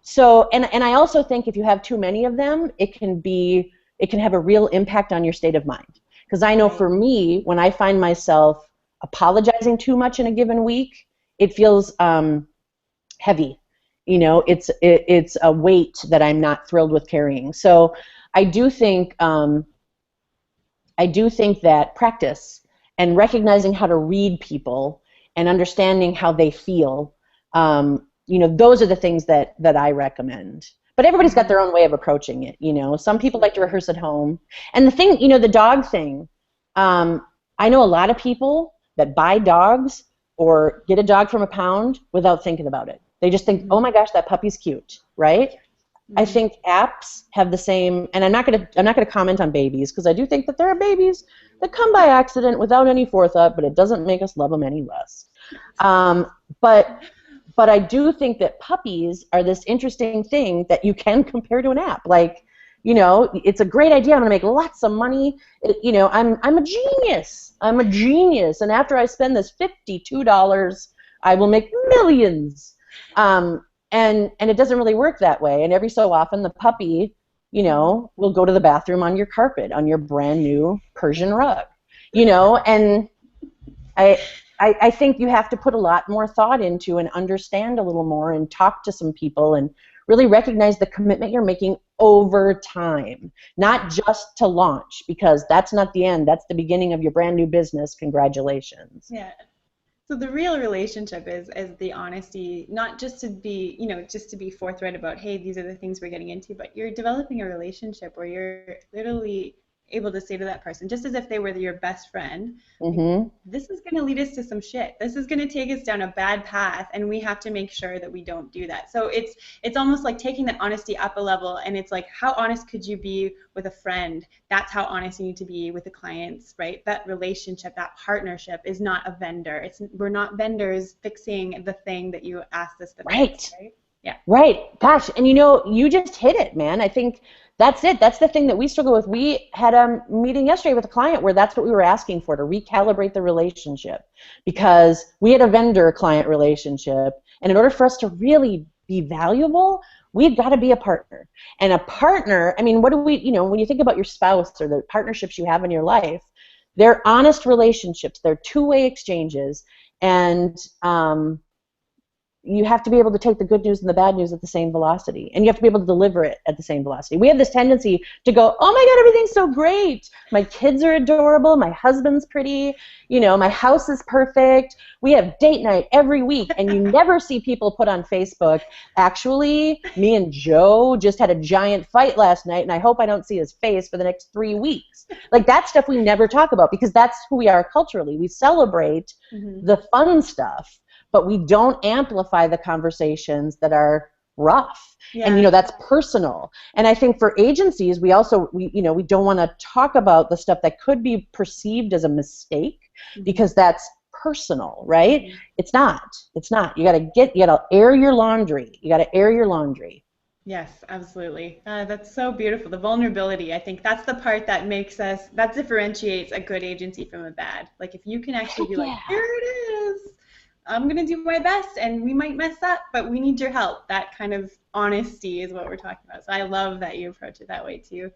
So, and I also think if you have too many of them, it can have a real impact on your state of mind. Because I know for me, when I find myself apologizing too much in a given week, it feels heavy. You know, it's a weight that I'm not thrilled with carrying. So I do think that practice and recognizing how to read people and understanding how they feel, you know, those are the things that I recommend. But everybody's got their own way of approaching it, you know. Some people like to rehearse at home. And the thing, you know, the dog thing, I know a lot of people that buy dogs or get a dog from a pound without thinking about it. They just think, oh my gosh, that puppy's cute, right? I think apps have the same, and I'm not gonna comment on babies because I do think that there are babies that come by accident without any forethought, but it doesn't make us love them any less. But I do think that puppies are this interesting thing that you can compare to an app. Like, you know, it's a great idea. I'm gonna make lots of money. You know, I'm a genius. I'm a genius, and after I spend this $52, I will make millions. And it doesn't really work that way. And every so often, the puppy, you know, will go to the bathroom on your carpet, on your brand new Persian rug, you know. And I think you have to put a lot more thought into and understand a little more and talk to some people and really recognize the commitment you're making over time, not just to launch, because that's not the end. That's the beginning of your brand new business. Congratulations. Yeah. So the real relationship is the honesty, not just to be, you know, just to be forthright about, hey, these are the things we're getting into, but you're developing a relationship where you're literally able to say to that person, just as if they were your best friend, Mm-hmm. this is going to lead us to some shit. This is going to take us down a bad path, and we have to make sure that we don't do that. So it's almost like taking that honesty up a level, and it's like, how honest could you be with a friend? That's how honest you need to be with the clients, right? That relationship, that partnership is not a vendor. We're not vendors fixing the thing that you asked us to fix, right? Yeah. Right. Gosh, and you just hit it, man. I think that's it. That's the thing that we struggle with. We had a meeting yesterday with a client where that's what we were asking for, to recalibrate the relationship, because we had a vendor-client relationship, and in order for us to really be valuable, we've got to be a partner. And a partner, I mean, what do we, when you think about your spouse or the partnerships you have in your life, they're honest relationships. They're two-way exchanges, and you have to be able to take the good news and the bad news at the same velocity, and you have to be able to deliver it at the same velocity. We have this tendency to go, oh my God, everything's so great. My kids are adorable. My husband's pretty. My house is perfect. We have date night every week, and you never see people put on Facebook, actually, me and Joe just had a giant fight last night, and I hope I don't see his face for the next 3 weeks. Like, that stuff we never talk about, because that's who we are culturally. We celebrate the fun stuff, but we don't amplify the conversations that are rough. Yeah. And that's personal. And I think for agencies, we don't want to talk about the stuff that could be perceived as a mistake, because that's personal, right? It's not. You got to air your laundry. Yes, absolutely. That's so beautiful. The vulnerability, I think that's the part that differentiates a good agency from a bad. Like, if you can actually be like, here it is, I'm going to do my best, and we might mess up, but we need your help. That kind of honesty is what we're talking about. So I love that you approach it that way too.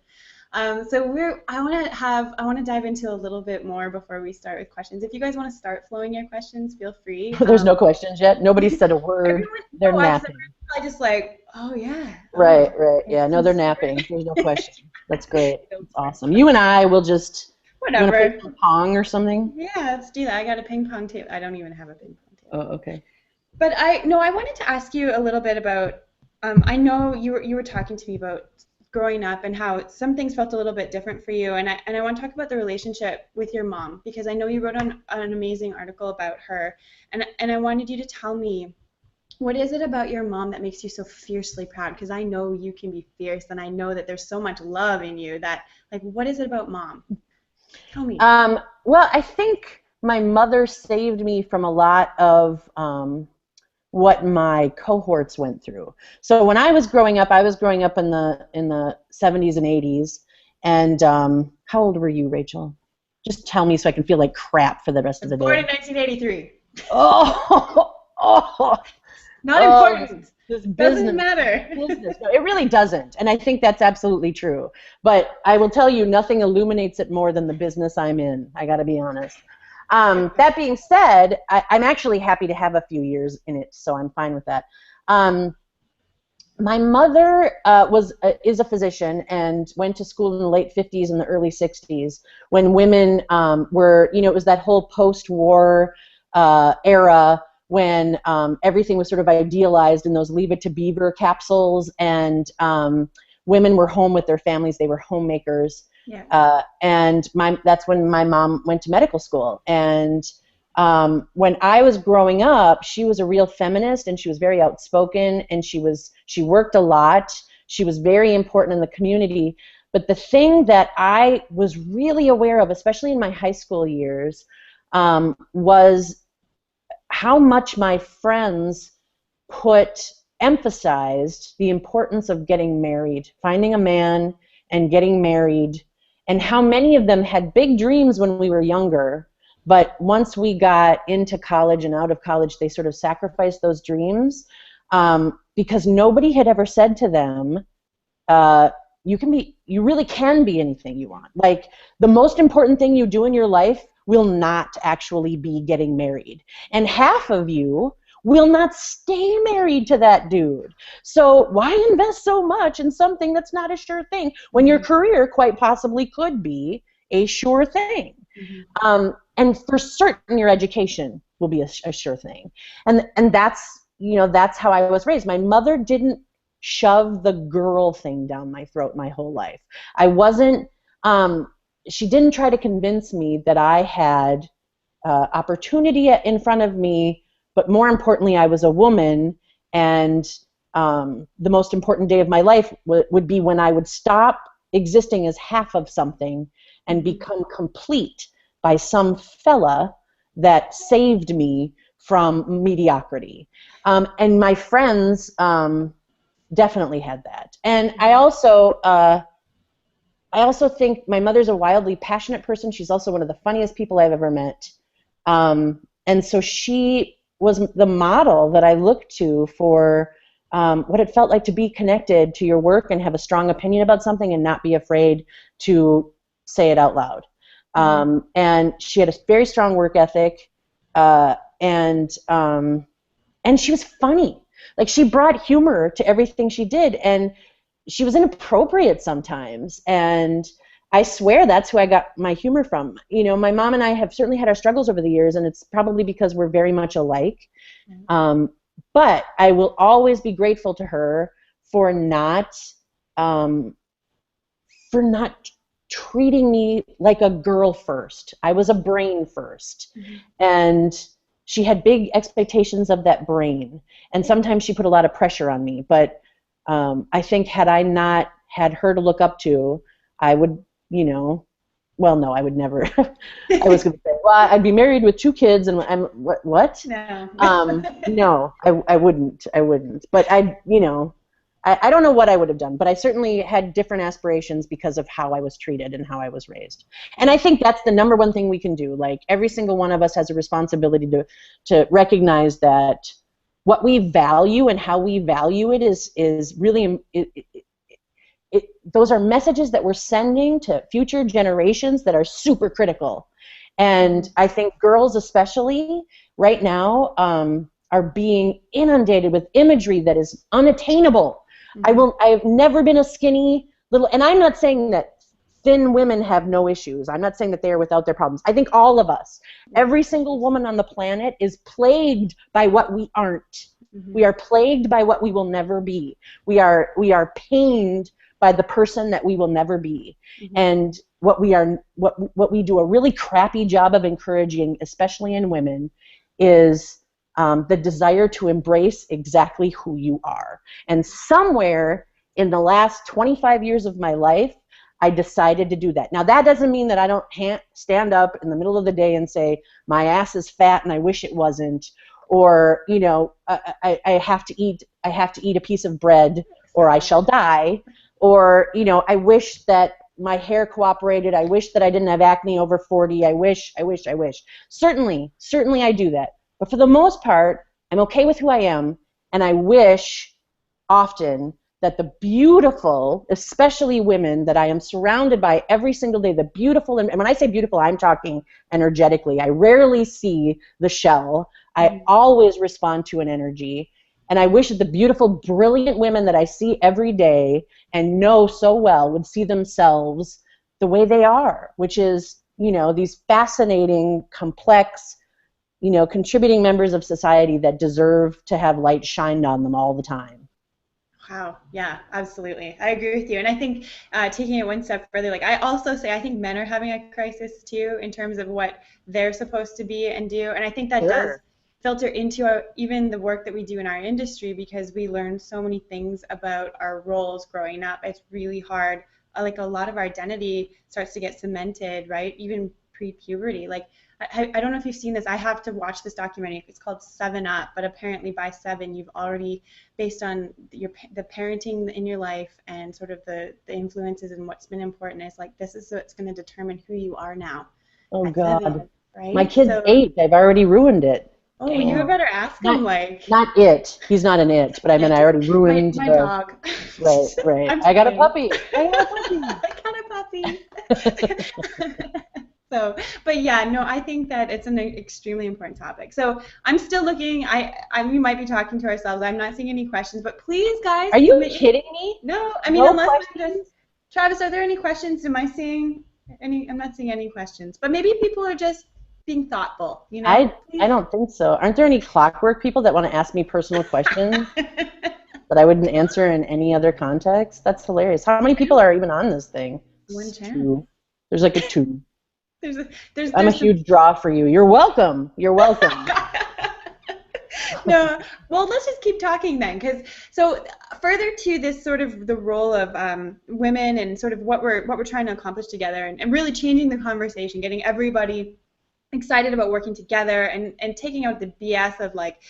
I want to dive into a little bit more before we start with questions. If you guys want to start flowing your questions, feel free. There's no questions yet. Nobody said a word. They're napping. I just like, oh yeah. Right. Yeah, no, they're napping. There's no question. That's great. That's awesome. You and I will just whatever. You want to play ping pong or something? Yeah, let's do that. I got a ping pong table. I don't even have a ping pong table. Oh, okay. But I wanted to ask you a little bit about. I know you were talking to me about growing up and how some things felt a little bit different for you, and I want to talk about the relationship with your mom, because I know you wrote an amazing article about her, and I wanted you to tell me, what is it about your mom that makes you so fiercely proud? Because I know you can be fierce, and I know that there's so much love in you that, like, what is it about mom? Tell me. Well, I think my mother saved me from a lot of what my cohorts went through. So when I was growing up in the 70s and 80s. And how old were you, Rachel? Just tell me so I can feel like crap for the rest of the day. Born in 1983. Oh. Not important. This doesn't matter. Business. No, it really doesn't. And I think that's absolutely true. But I will tell you, nothing illuminates it more than the business I'm in. I got to be honest. That being said, I'm actually happy to have a few years in it, so I'm fine with that. My mother is a physician and went to school in the late 50s and the early 60s when women were, it was that whole post-war era when everything was sort of idealized in those Leave It to Beaver capsules, and women were home with their families. They were homemakers. Yeah. And that's when my mom went to medical school. And when I was growing up, she was a real feminist, and she was very outspoken, and she worked a lot. She was very important in the community. But the thing that I was really aware of, especially in my high school years, was how much my friends emphasized the importance of getting married, finding a man and getting married, and how many of them had big dreams when we were younger, but once we got into college and out of college, they sort of sacrificed those dreams because nobody had ever said to them, you really can be anything you want. Like, the most important thing you do in your life will not actually be getting married. And half of you will not stay married to that dude. So why invest so much in something that's not a sure thing when your career quite possibly could be a sure thing? Mm-hmm. And for certain, your education will be a sure thing. And that's how I was raised. My mother didn't shove the girl thing down my throat my whole life. I wasn't she didn't try to convince me that I had opportunity in front of me, but more importantly, I was a woman, and the most important day of my life would be when I would stop existing as half of something and become complete by some fella that saved me from mediocrity. And my friends definitely had that. And I also think my mother's a wildly passionate person. She's also one of the funniest people I've ever met. And so she was the model that I looked to for what it felt like to be connected to your work and have a strong opinion about something and not be afraid to say it out loud. And she had a very strong work ethic, and she was funny. Like, she brought humor to everything she did, and she was inappropriate sometimes, and I swear that's who I got my humor from. You know, my mom and I have certainly had our struggles over the years, and it's probably because we're very much alike. But I will always be grateful to her for not treating me like a girl first. I was a brain first, and she had big expectations of that brain, and sometimes she put a lot of pressure on me. But I think had I not had her to look up to, I would, well, no, I would never. I was going to say, well, I'd be married with 2 kids, and I'm what? No. No, I wouldn't. But I don't know what I would have done, but I certainly had different aspirations because of how I was treated and how I was raised. And I think that's the number one thing we can do. Like, every single one of us has a responsibility to recognize that what we value and how we value it is really those are messages that we're sending to future generations that are super critical. And I think girls especially right now are being inundated with imagery that is unattainable. I've never been a skinny little, and I'm not saying that thin women have no issues. I'm not saying that they are without their problems. I think all of us, every single woman on the planet, is plagued by what we aren't. We are plagued by what we will never be. We are pained by the person that we will never be. And what we do a really crappy job of encouraging, especially in women, is the desire to embrace exactly who you are. And somewhere in the last 25 years of my life, I decided to do that. Now, that doesn't mean that I don't stand up in the middle of the day and say, my ass is fat and I wish it wasn't, or, I have to eat a piece of bread or I shall die, or, I wish that my hair cooperated. I wish that I didn't have acne over 40. I wish. Certainly I do that. But for the most part, I'm okay with who I am, and I wish often that the beautiful, especially women that I am surrounded by every single day, the beautiful, and when I say beautiful, I'm talking energetically. I rarely see the shell. I always respond to an energy. And I wish that the beautiful, brilliant women that I see every day and know so well would see themselves the way they are, which is, these fascinating, complex, contributing members of society that deserve to have light shined on them all the time. Wow. Yeah, absolutely. I agree with you. And I think taking it one step further, I also say I think men are having a crisis too in terms of what they're supposed to be and do. And I think that does filter into even the work that we do in our industry, because we learn so many things about our roles growing up. It's really hard. A lot of our identity starts to get cemented, right? Even pre-puberty. I don't know if you've seen this. I have to watch this documentary. It's called 7 Up, but apparently by 7 you've already, based on the parenting in your life and sort of the influences and what's been important, is this is what's going to determine who you are now. Oh, God. 7, right? My kid's 8. I've already ruined it. Oh, damn. You better ask him, Not it. He's not an it, but I mean, I already ruined my dog. Right. I got a puppy. I got a puppy. So, but yeah, no, I think that it's an extremely important topic. So I'm still looking. We might be talking to ourselves. I'm not seeing any questions, but please, guys. Are you kidding me? No, I mean, unless I'm just. Travis, are there any questions? Am I seeing any? I'm not seeing any questions, but maybe people are just being thoughtful. I don't think so. Aren't there any Clockwork people that want to ask me personal questions that I wouldn't answer in any other context? That's hilarious. How many people are even on this thing? One chance. There's like a 2. There's I'm a huge draw for you. You're welcome. You're welcome. No, well, let's just keep talking then, because so further to this sort of the role of women and sort of what we're trying to accomplish together, and really changing the conversation, getting everybody excited about working together, and taking out the BS of like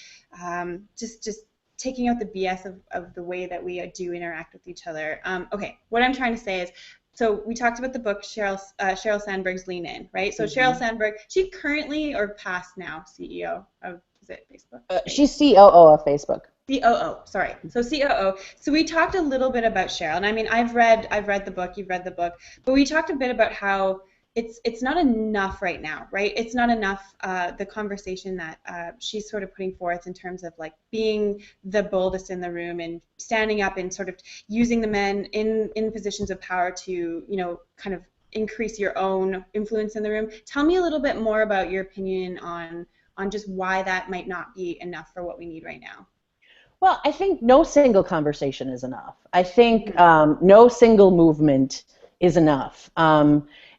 just taking out the BS of the way that we do interact with each other. Okay, what I'm trying to say is, so we talked about the book Sheryl Sandberg's Lean In, right? So Sheryl Sandberg, she currently or past now CEO of, is it Facebook? She's COO of Facebook. COO, sorry. So COO. So we talked a little bit about Sheryl, and I mean, I've read the book, you've read the book, but we talked a bit about how it's not enough right now, right? It's not enough, the conversation that she's sort of putting forth in terms of like being the boldest in the room and standing up and sort of using the men in positions of power to, you know, kind of increase your own influence in the room. Tell me a little bit more about your opinion on just why that might not be enough for what we need right now. Well, I think no single conversation is enough. I think no single movement is enough.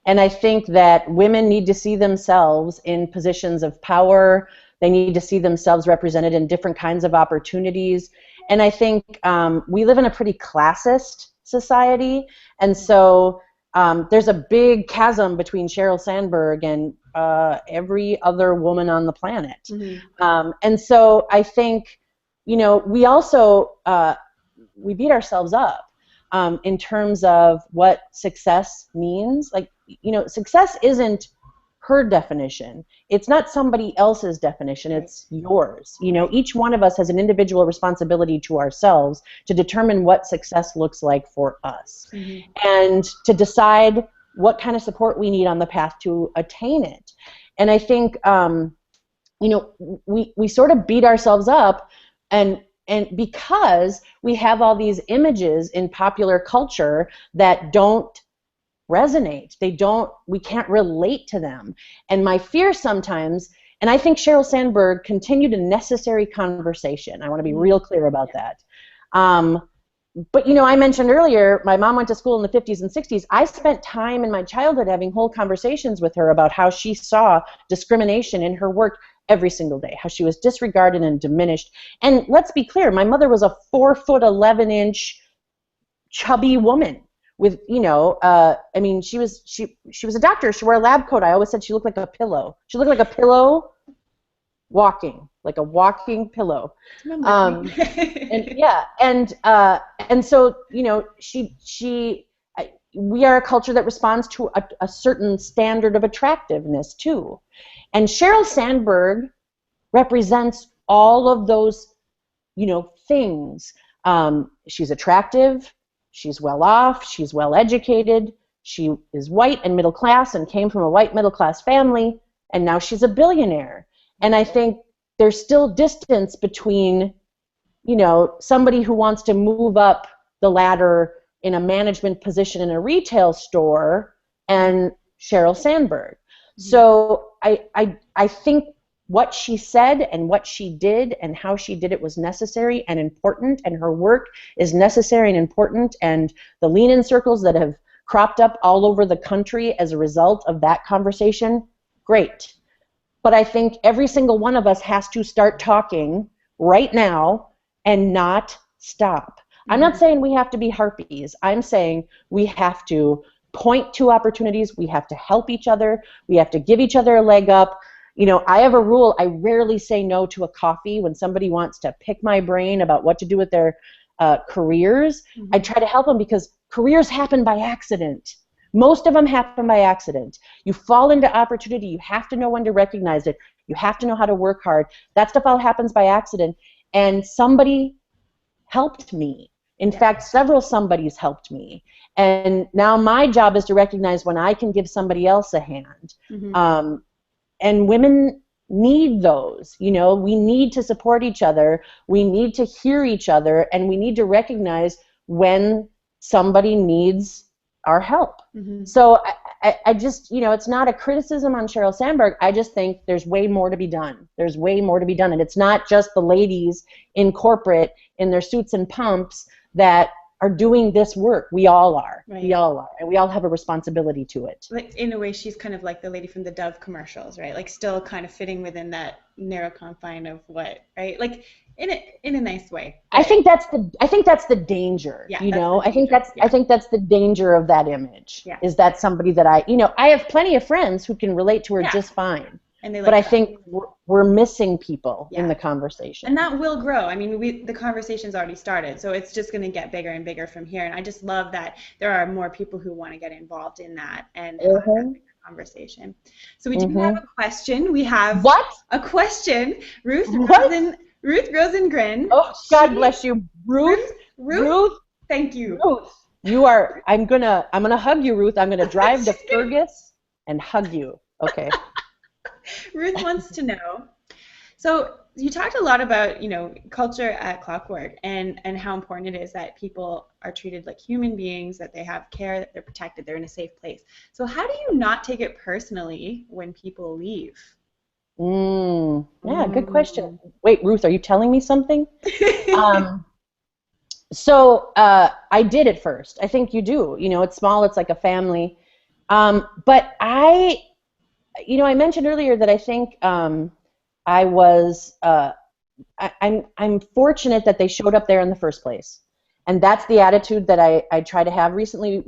And I think that women need to see themselves in positions of power. They need to see themselves represented in different kinds of opportunities. And I think we live in a pretty classist society. And so there's a big chasm between Sheryl Sandberg and every other woman on the planet. And so I think, you know, we also, we beat ourselves up in terms of what success means. Like, you know, success isn't her definition. It's not somebody else's definition. It's yours. You know, each one of us has an individual responsibility to ourselves to determine what success looks like for us, and to decide what kind of support we need on the path to attain it. And I think, you know, we sort of beat ourselves up, and because we have all these images in popular culture that don't resonate, we can't relate to them. And my fear sometimes, and I think Sheryl Sandberg continued a necessary conversation. I want to be real clear about that. But, you know, I mentioned earlier, my mom went to school in the 50s and 60s. I spent time in my childhood having whole conversations with her about how she saw discrimination in her work every single day, how she was disregarded and diminished. And let's be clear, my mother was a 4'11" chubby woman with, you know, I mean, she was a doctor. She wore a lab coat. I always said she looked like a pillow. She looked like a pillow walking, like a walking pillow. And yeah, and so, you know, we are a culture that responds to a certain standard of attractiveness too. And Sheryl Sandberg represents all of those, you know, things. She's attractive, she's well off, she's well educated, she is white and middle class and came from a white middle class family, and now she's a billionaire. And I think there's still distance between, you know, somebody who wants to move up the ladder in a management position in a retail store and Sheryl Sandberg. So I think what she said and what she did and how she did it was necessary and important, and her work is necessary and important, and the lean-in circles that have cropped up all over the country as a result of that conversation, great. But I think every single one of us has to start talking right now and not stop. I'm not saying we have to be harpies. I'm saying we have to point to opportunities, we have to help each other, we have to give each other a leg up. You know, I have a rule, I rarely say no to a coffee when somebody wants to pick my brain about what to do with their careers. I try to help them because careers happen by accident. Most of them happen by accident. You fall into opportunity, you have to know when to recognize it, you have to know how to work hard. That stuff all happens by accident, and somebody helped me. In fact, several somebodies helped me. And now my job is to recognize when I can give somebody else a hand. And women need those. You know, we need to support each other. We need to hear each other, and we need to recognize when somebody needs our help. So I just, you know, it's not a criticism on Sheryl Sandberg. I just think there's way more to be done. There's way more to be done. And it's not just the ladies in corporate in their suits and pumps that are doing this work. We all are. Right. We all are. And we all have a responsibility to it. Like, in a way, she's kind of like the lady from the Dove commercials, right? Like, still kind of fitting within that narrow confine of what, right? Like, in a nice way. I think that's the danger. Yeah, you that's know, the I think danger. I think that's the danger of that image. Yeah. Is that somebody that I have plenty of friends who can relate to her just fine. And they like but I that. think we're missing people in the conversation. And that will grow. I mean, the conversation's already started, so it's just going to get bigger and bigger from here. And I just love that there are more people who want to get involved in that and have that bigger conversation. So we do have a question. We have a question. Ruth Rosengren. Oh, God bless you, Ruth. Ruth. Thank you. Ruth, you are. I'm gonna hug you, Ruth. I'm gonna drive to Fergus and hug you. Okay. Ruth wants to know. So you talked a lot about, culture at Clockwork and how important it is that people are treated like human beings, that they have care, that they're protected, they're in a safe place. So how do you not take it personally when people leave? Yeah, good question. Wait, Ruth, are you telling me something? So I did at first. I think you do. It's small. It's like a family. But I mentioned earlier that I think I was. I'm fortunate that they showed up there in the first place, and that's the attitude that I try to have. Recently,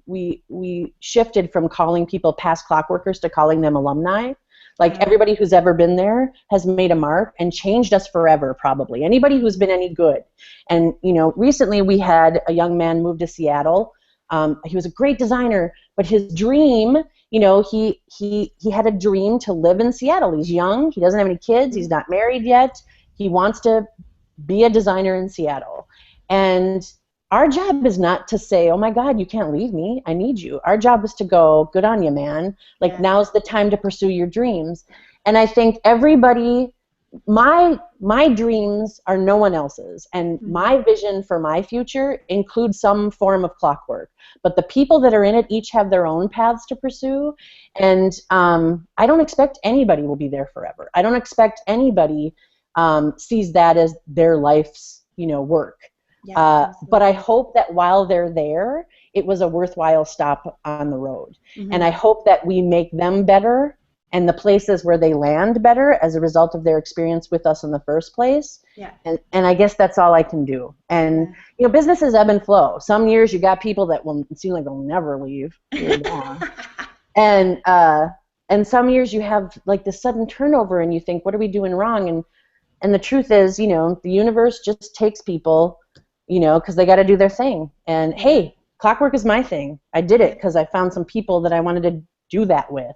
we shifted from calling people past Clockworkers to calling them alumni. Like everybody who's ever been there has made a mark and changed us forever, probably. Anybody who's been any good. And, recently we had a young man move to Seattle. He was a great designer, but his dream, he had a dream to live in Seattle. He's young. He doesn't have any kids. He's not married yet. He wants to be a designer in Seattle. And our job is not to say, oh my God, you can't leave me, I need you. Our job is to go, good on you, man. Like, now's the time to pursue your dreams. And I think everybody, my dreams are no one else's. And my vision for my future includes some form of Clockwork. But the people that are in it each have their own paths to pursue. And I don't expect anybody will be there forever. I don't expect anybody sees that as their life's, work. But I hope that while they're there, it was a worthwhile stop on the road. And I hope that we make them better and the places where they land better as a result of their experience with us in the first place. And I guess that's all I can do. And, businesses ebb and flow. Some years you got people that will seem like they'll never leave. And some years you have like this sudden turnover and you think, what are we doing wrong? And the truth is, the universe just takes people, because they got to do their thing. And hey, Clockwork is my thing. I did it because I found some people that I wanted to do that with.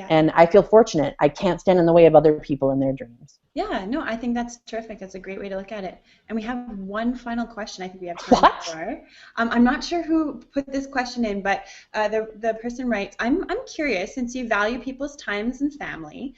And I feel fortunate. I can't stand in the way of other people and their dreams. Yeah, no, I think that's terrific. That's a great way to look at it. And we have one final question I think we have time for. I'm not sure who put this question in, but the person writes, I'm curious, since you value people's times and family,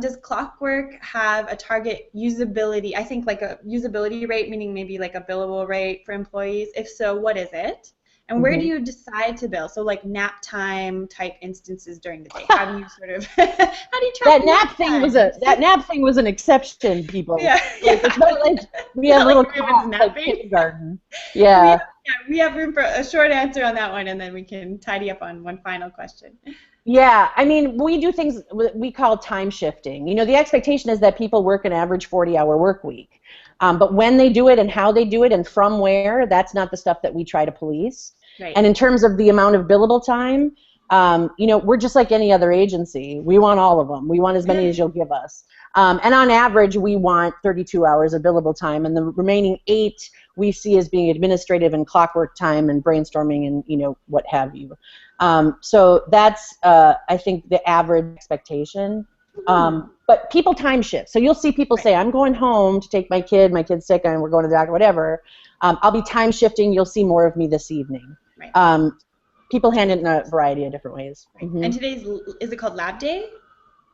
does Clockwork have a target usability, I think like a usability rate, meaning maybe like a billable rate for employees? If so, what is it? And where do you decide to bill? So like nap time type instances during the day. How do you sort of how do you track that nap thing was an exception, people. It's not like we have little class like kindergarten. We have room for a short answer on that one, and then we can tidy up on one final question. Yeah, I mean, we do things we call time shifting. The expectation is that people work an average 40-hour work week. But when they do it and how they do it and from where, that's not the stuff that we try to police. And in terms of the amount of billable time, we're just like any other agency. We want all of them. We want as many as you'll give us. And on average, we want 32 hours of billable time, and the remaining 8 we see as being administrative and clockwork time and brainstorming and what have you. So that's I think the average expectation. But people time shift. So you'll see people say, I'm going home to take my kid's sick, and we're going to the doctor, whatever. I'll be time shifting. You'll see more of me this evening. People handle it in a variety of different ways. And is it called Lab Day?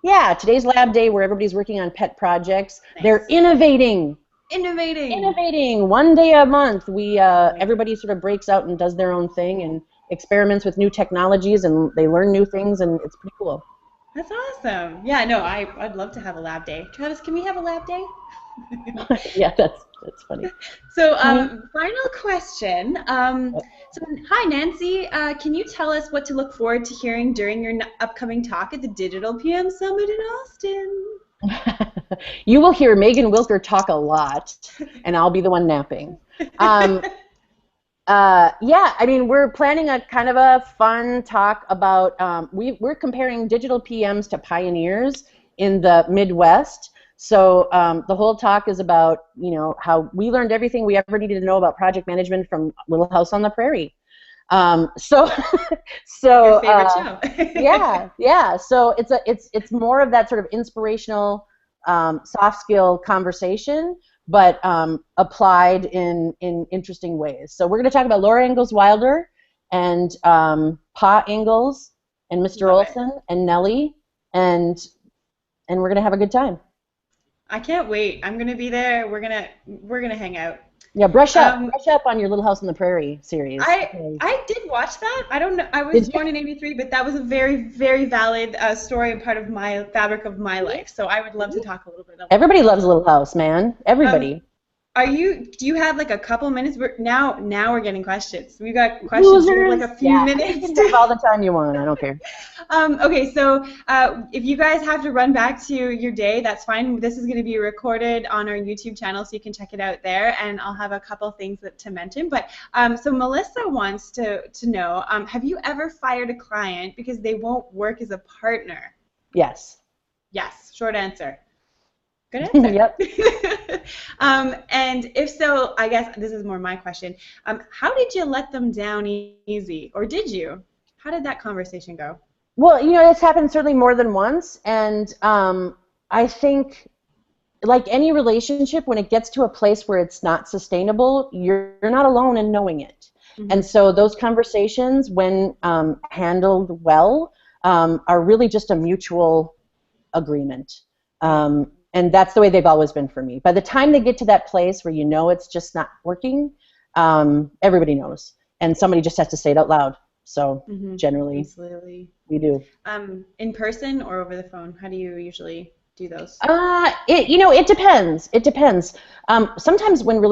Yeah, today's Lab Day where everybody's working on pet projects. They're innovating. One day a month. Everybody sort of breaks out and does their own thing and experiments with new technologies, and they learn new things, and it's pretty cool. That's awesome. Yeah, no, I'd love to have a lab day. Travis, can we have a lab day? Yeah, that's funny. So, Honey? final question. So, hi, Nancy. Can you tell us what to look forward to hearing during your upcoming talk at the Digital PM Summit in Austin? You will hear Megan Wilker talk a lot, and I'll be the one napping. Um, yeah, I mean, we're planning a kind of a fun talk about, we're comparing digital PMs to pioneers in the Midwest. So the whole talk is about, how we learned everything we ever needed to know about project management from Little House on the Prairie. So, Your favorite show. yeah. So it's more of that sort of inspirational, soft skill conversation, but applied in interesting ways. So we're going to talk about Laura Ingalls Wilder and Pa Ingalls and Mr. Love it. Olson and Nellie, and we're going to have a good time. I can't wait. I'm gonna be there. We're gonna hang out. Yeah, brush up on your Little House on the Prairie series. I did watch that. I don't know. I was born in '83, but that was a very, very valid story and part of my fabric of my life. So I would love to talk a little bit about Everybody loves Little House, man. Everybody. Do you have like a couple minutes? Now we're getting questions. We got questions for like a few minutes. You can have all the time you want. I don't care. Okay, so if you guys have to run back to your day, that's fine. This is going to be recorded on our YouTube channel, so you can check it out there, and I'll have a couple things to mention. But so Melissa wants to know, have you ever fired a client because they won't work as a partner? Yes. Yes, short answer. Good answer. Yep. And if so, I guess this is more my question. How did you let them down easy, or did you? How did that conversation go? Well, it's happened certainly more than once, and I think, like any relationship, when it gets to a place where it's not sustainable, you're not alone in knowing it. Mm-hmm. And so those conversations, when handled well, are really just a mutual agreement. And that's the way they've always been for me. By the time they get to that place where it's just not working, everybody knows. And somebody just has to say it out loud. So generally, absolutely, we do. In person or over the phone? How do you usually do those? It depends. It depends. Sometimes when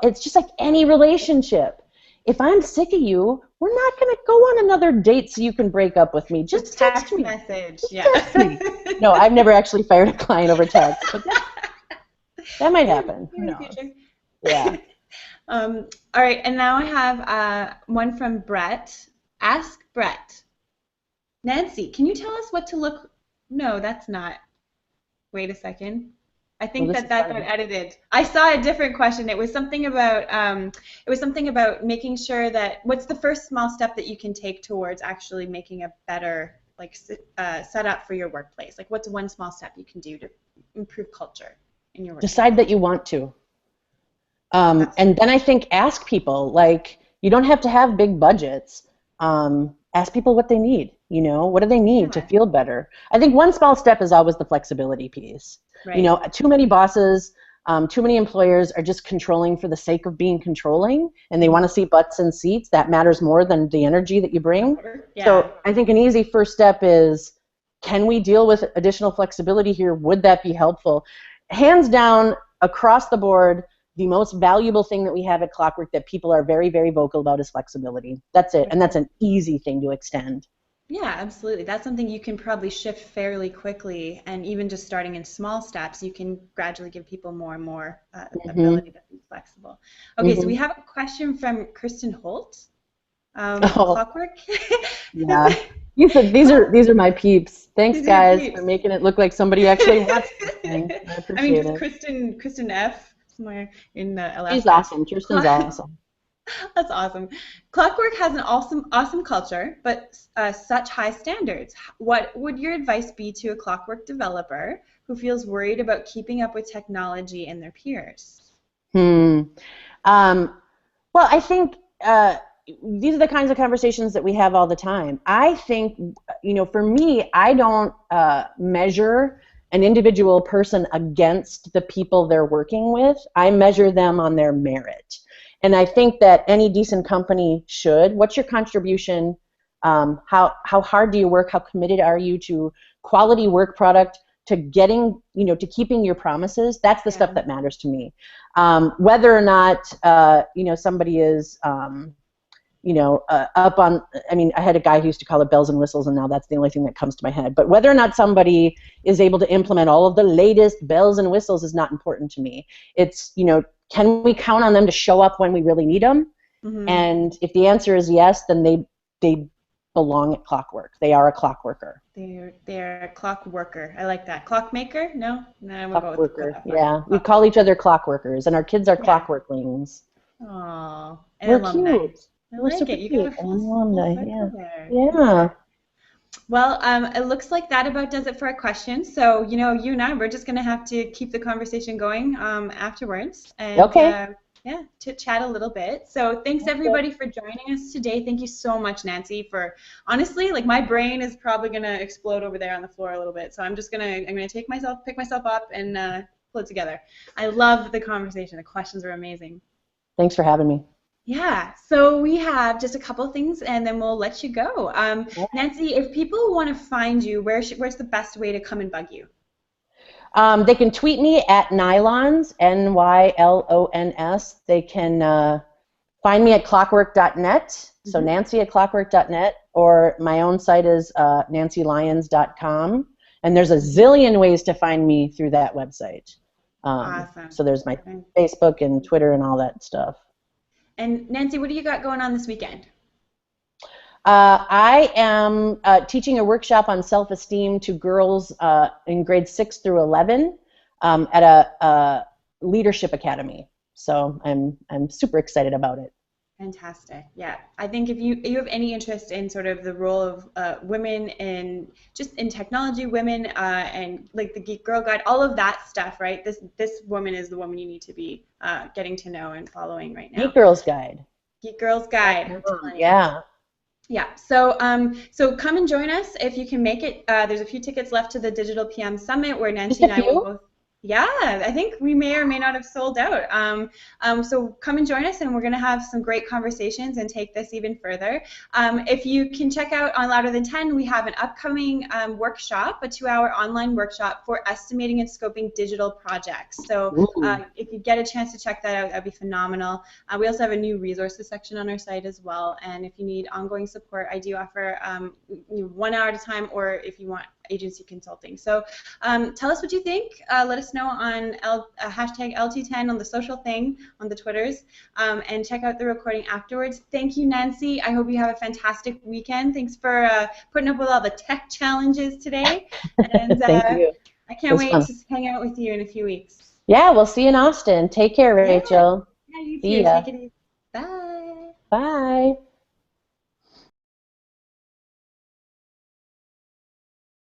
it's just like any relationship. If I'm sick of you, we're not going to go on another date so you can break up with me. Just text me. Message. Just text me. No, I've never actually fired a client over text, but that might happen. Who knows? Yeah. All right, and now I have one from Brett. Ask Brett. Nancy, can you tell us what to look? No, that's not. Wait a second. I think that got edited. I saw a different question. It was something about making sure that what's the first small step that you can take towards actually making a better setup for your workplace? Like, what's one small step you can do to improve culture in your workplace? Decide that you want to. And then I think ask people. Like, you don't have to have big budgets. Ask people what they need. What do they need to feel better? I think one small step is always the flexibility piece. Right. Too many bosses, too many employers are just controlling for the sake of being controlling, and they want to see butts and seats. That matters more than the energy that you bring. Yeah. So I think an easy first step is, can we deal with additional flexibility here? Would that be helpful? Hands down, across the board, the most valuable thing that we have at Clockwork that people are very, very vocal about is flexibility. That's it, and that's an easy thing to extend. Yeah, absolutely. That's something you can probably shift fairly quickly, and even just starting in small steps, you can gradually give people more and more ability to be flexible. Okay, so we have a question from Kristen Holt. Clockwork. Yeah. You said these are my peeps. Thanks, guys, for making it look like somebody actually watched this thing. I appreciate it. Kristen F. somewhere in Alaska. She's awesome. Kirsten's awesome. That's awesome. Clockwork has an awesome culture, but such high standards. What would your advice be to a Clockwork developer who feels worried about keeping up with technology and their peers? Well, I think these are the kinds of conversations that we have all the time. I think, for me, I don't measure an individual person against the people they're working with. I measure them on their merit. And I think that any decent company should. What's your contribution? How hard do you work? How committed are you to quality work product, to getting, to keeping your promises, that's the Yeah. stuff that matters to me. Whether or not, somebody is, up on, I had a guy who used to call it bells and whistles, and now that's the only thing that comes to my head. But whether or not somebody is able to implement all of the latest bells and whistles is not important to me. It's, can we count on them to show up when we really need them? Mm-hmm. And if the answer is yes, then they belong at Clockwork. They are a clockworker. They're a clock worker. I like that. Clockmaker? No, we'll go with Clockworker. Yeah, we call each other clockworkers, and our kids are clockworklings. Aww. We're cute. I We're like super it. You cute. got a full Alumni. circle there. Yeah. Well, it looks like that about does it for our questions. So, you and I, we're just going to have to keep the conversation going afterwards. And, okay. Chit-chat a little bit. So thanks everybody for joining us today. Thank you so much, Nancy, for honestly, like my brain is probably going to explode over there on the floor a little bit. So I'm going to pick myself up and pull it together. I love the conversation. The questions are amazing. Thanks for having me. Yeah, so we have just a couple of things, and then we'll let you go. Nancy, if people want to find you, where's the best way to come and bug you? They can tweet me at Nylons, Nylons. They can find me at clockwork.net, so Nancy at clockwork.net, or my own site is nancylyons.com, and there's a zillion ways to find me through that website. Awesome. So there's my Facebook and Twitter and all that stuff. And Nancy, what do you got going on this weekend? I am teaching a workshop on self-esteem to girls in grades 6 through 11 at a leadership academy. So I'm super excited about it. Fantastic. Yeah, I think if you have any interest in sort of the role of women in just in technology, women and like the Geek Girl Guide, all of that stuff, right? This woman is the woman you need to be getting to know and following right now. Geek Girls Guide. Geek Girls Guide. Yeah. Yeah. So so come and join us if you can make it. There's a few tickets left to the Digital PM Summit where Nancy and I will both. Yeah, I think we may or may not have sold out. So come and join us, and we're going to have some great conversations and take this even further. If you can check out on Louder Than 10, we have an upcoming workshop, a 2-hour online workshop for estimating and scoping digital projects. So if you get a chance to check that out, that'd be phenomenal. We also have a new resources section on our site as well, and if you need ongoing support, I do offer 1 hour at a time, or if you want agency consulting. So tell us what you think. Let us know on hashtag L210 on the social thing on the Twitters, and check out the recording afterwards. Thank you, Nancy. I hope you have a fantastic weekend. Thanks for putting up with all the tech challenges today. And Thank you. I can't wait to hang out with you in a few weeks. Yeah, we'll see you in Austin. Take care, Rachel. Yeah, you too. Take it easy. Bye. Bye.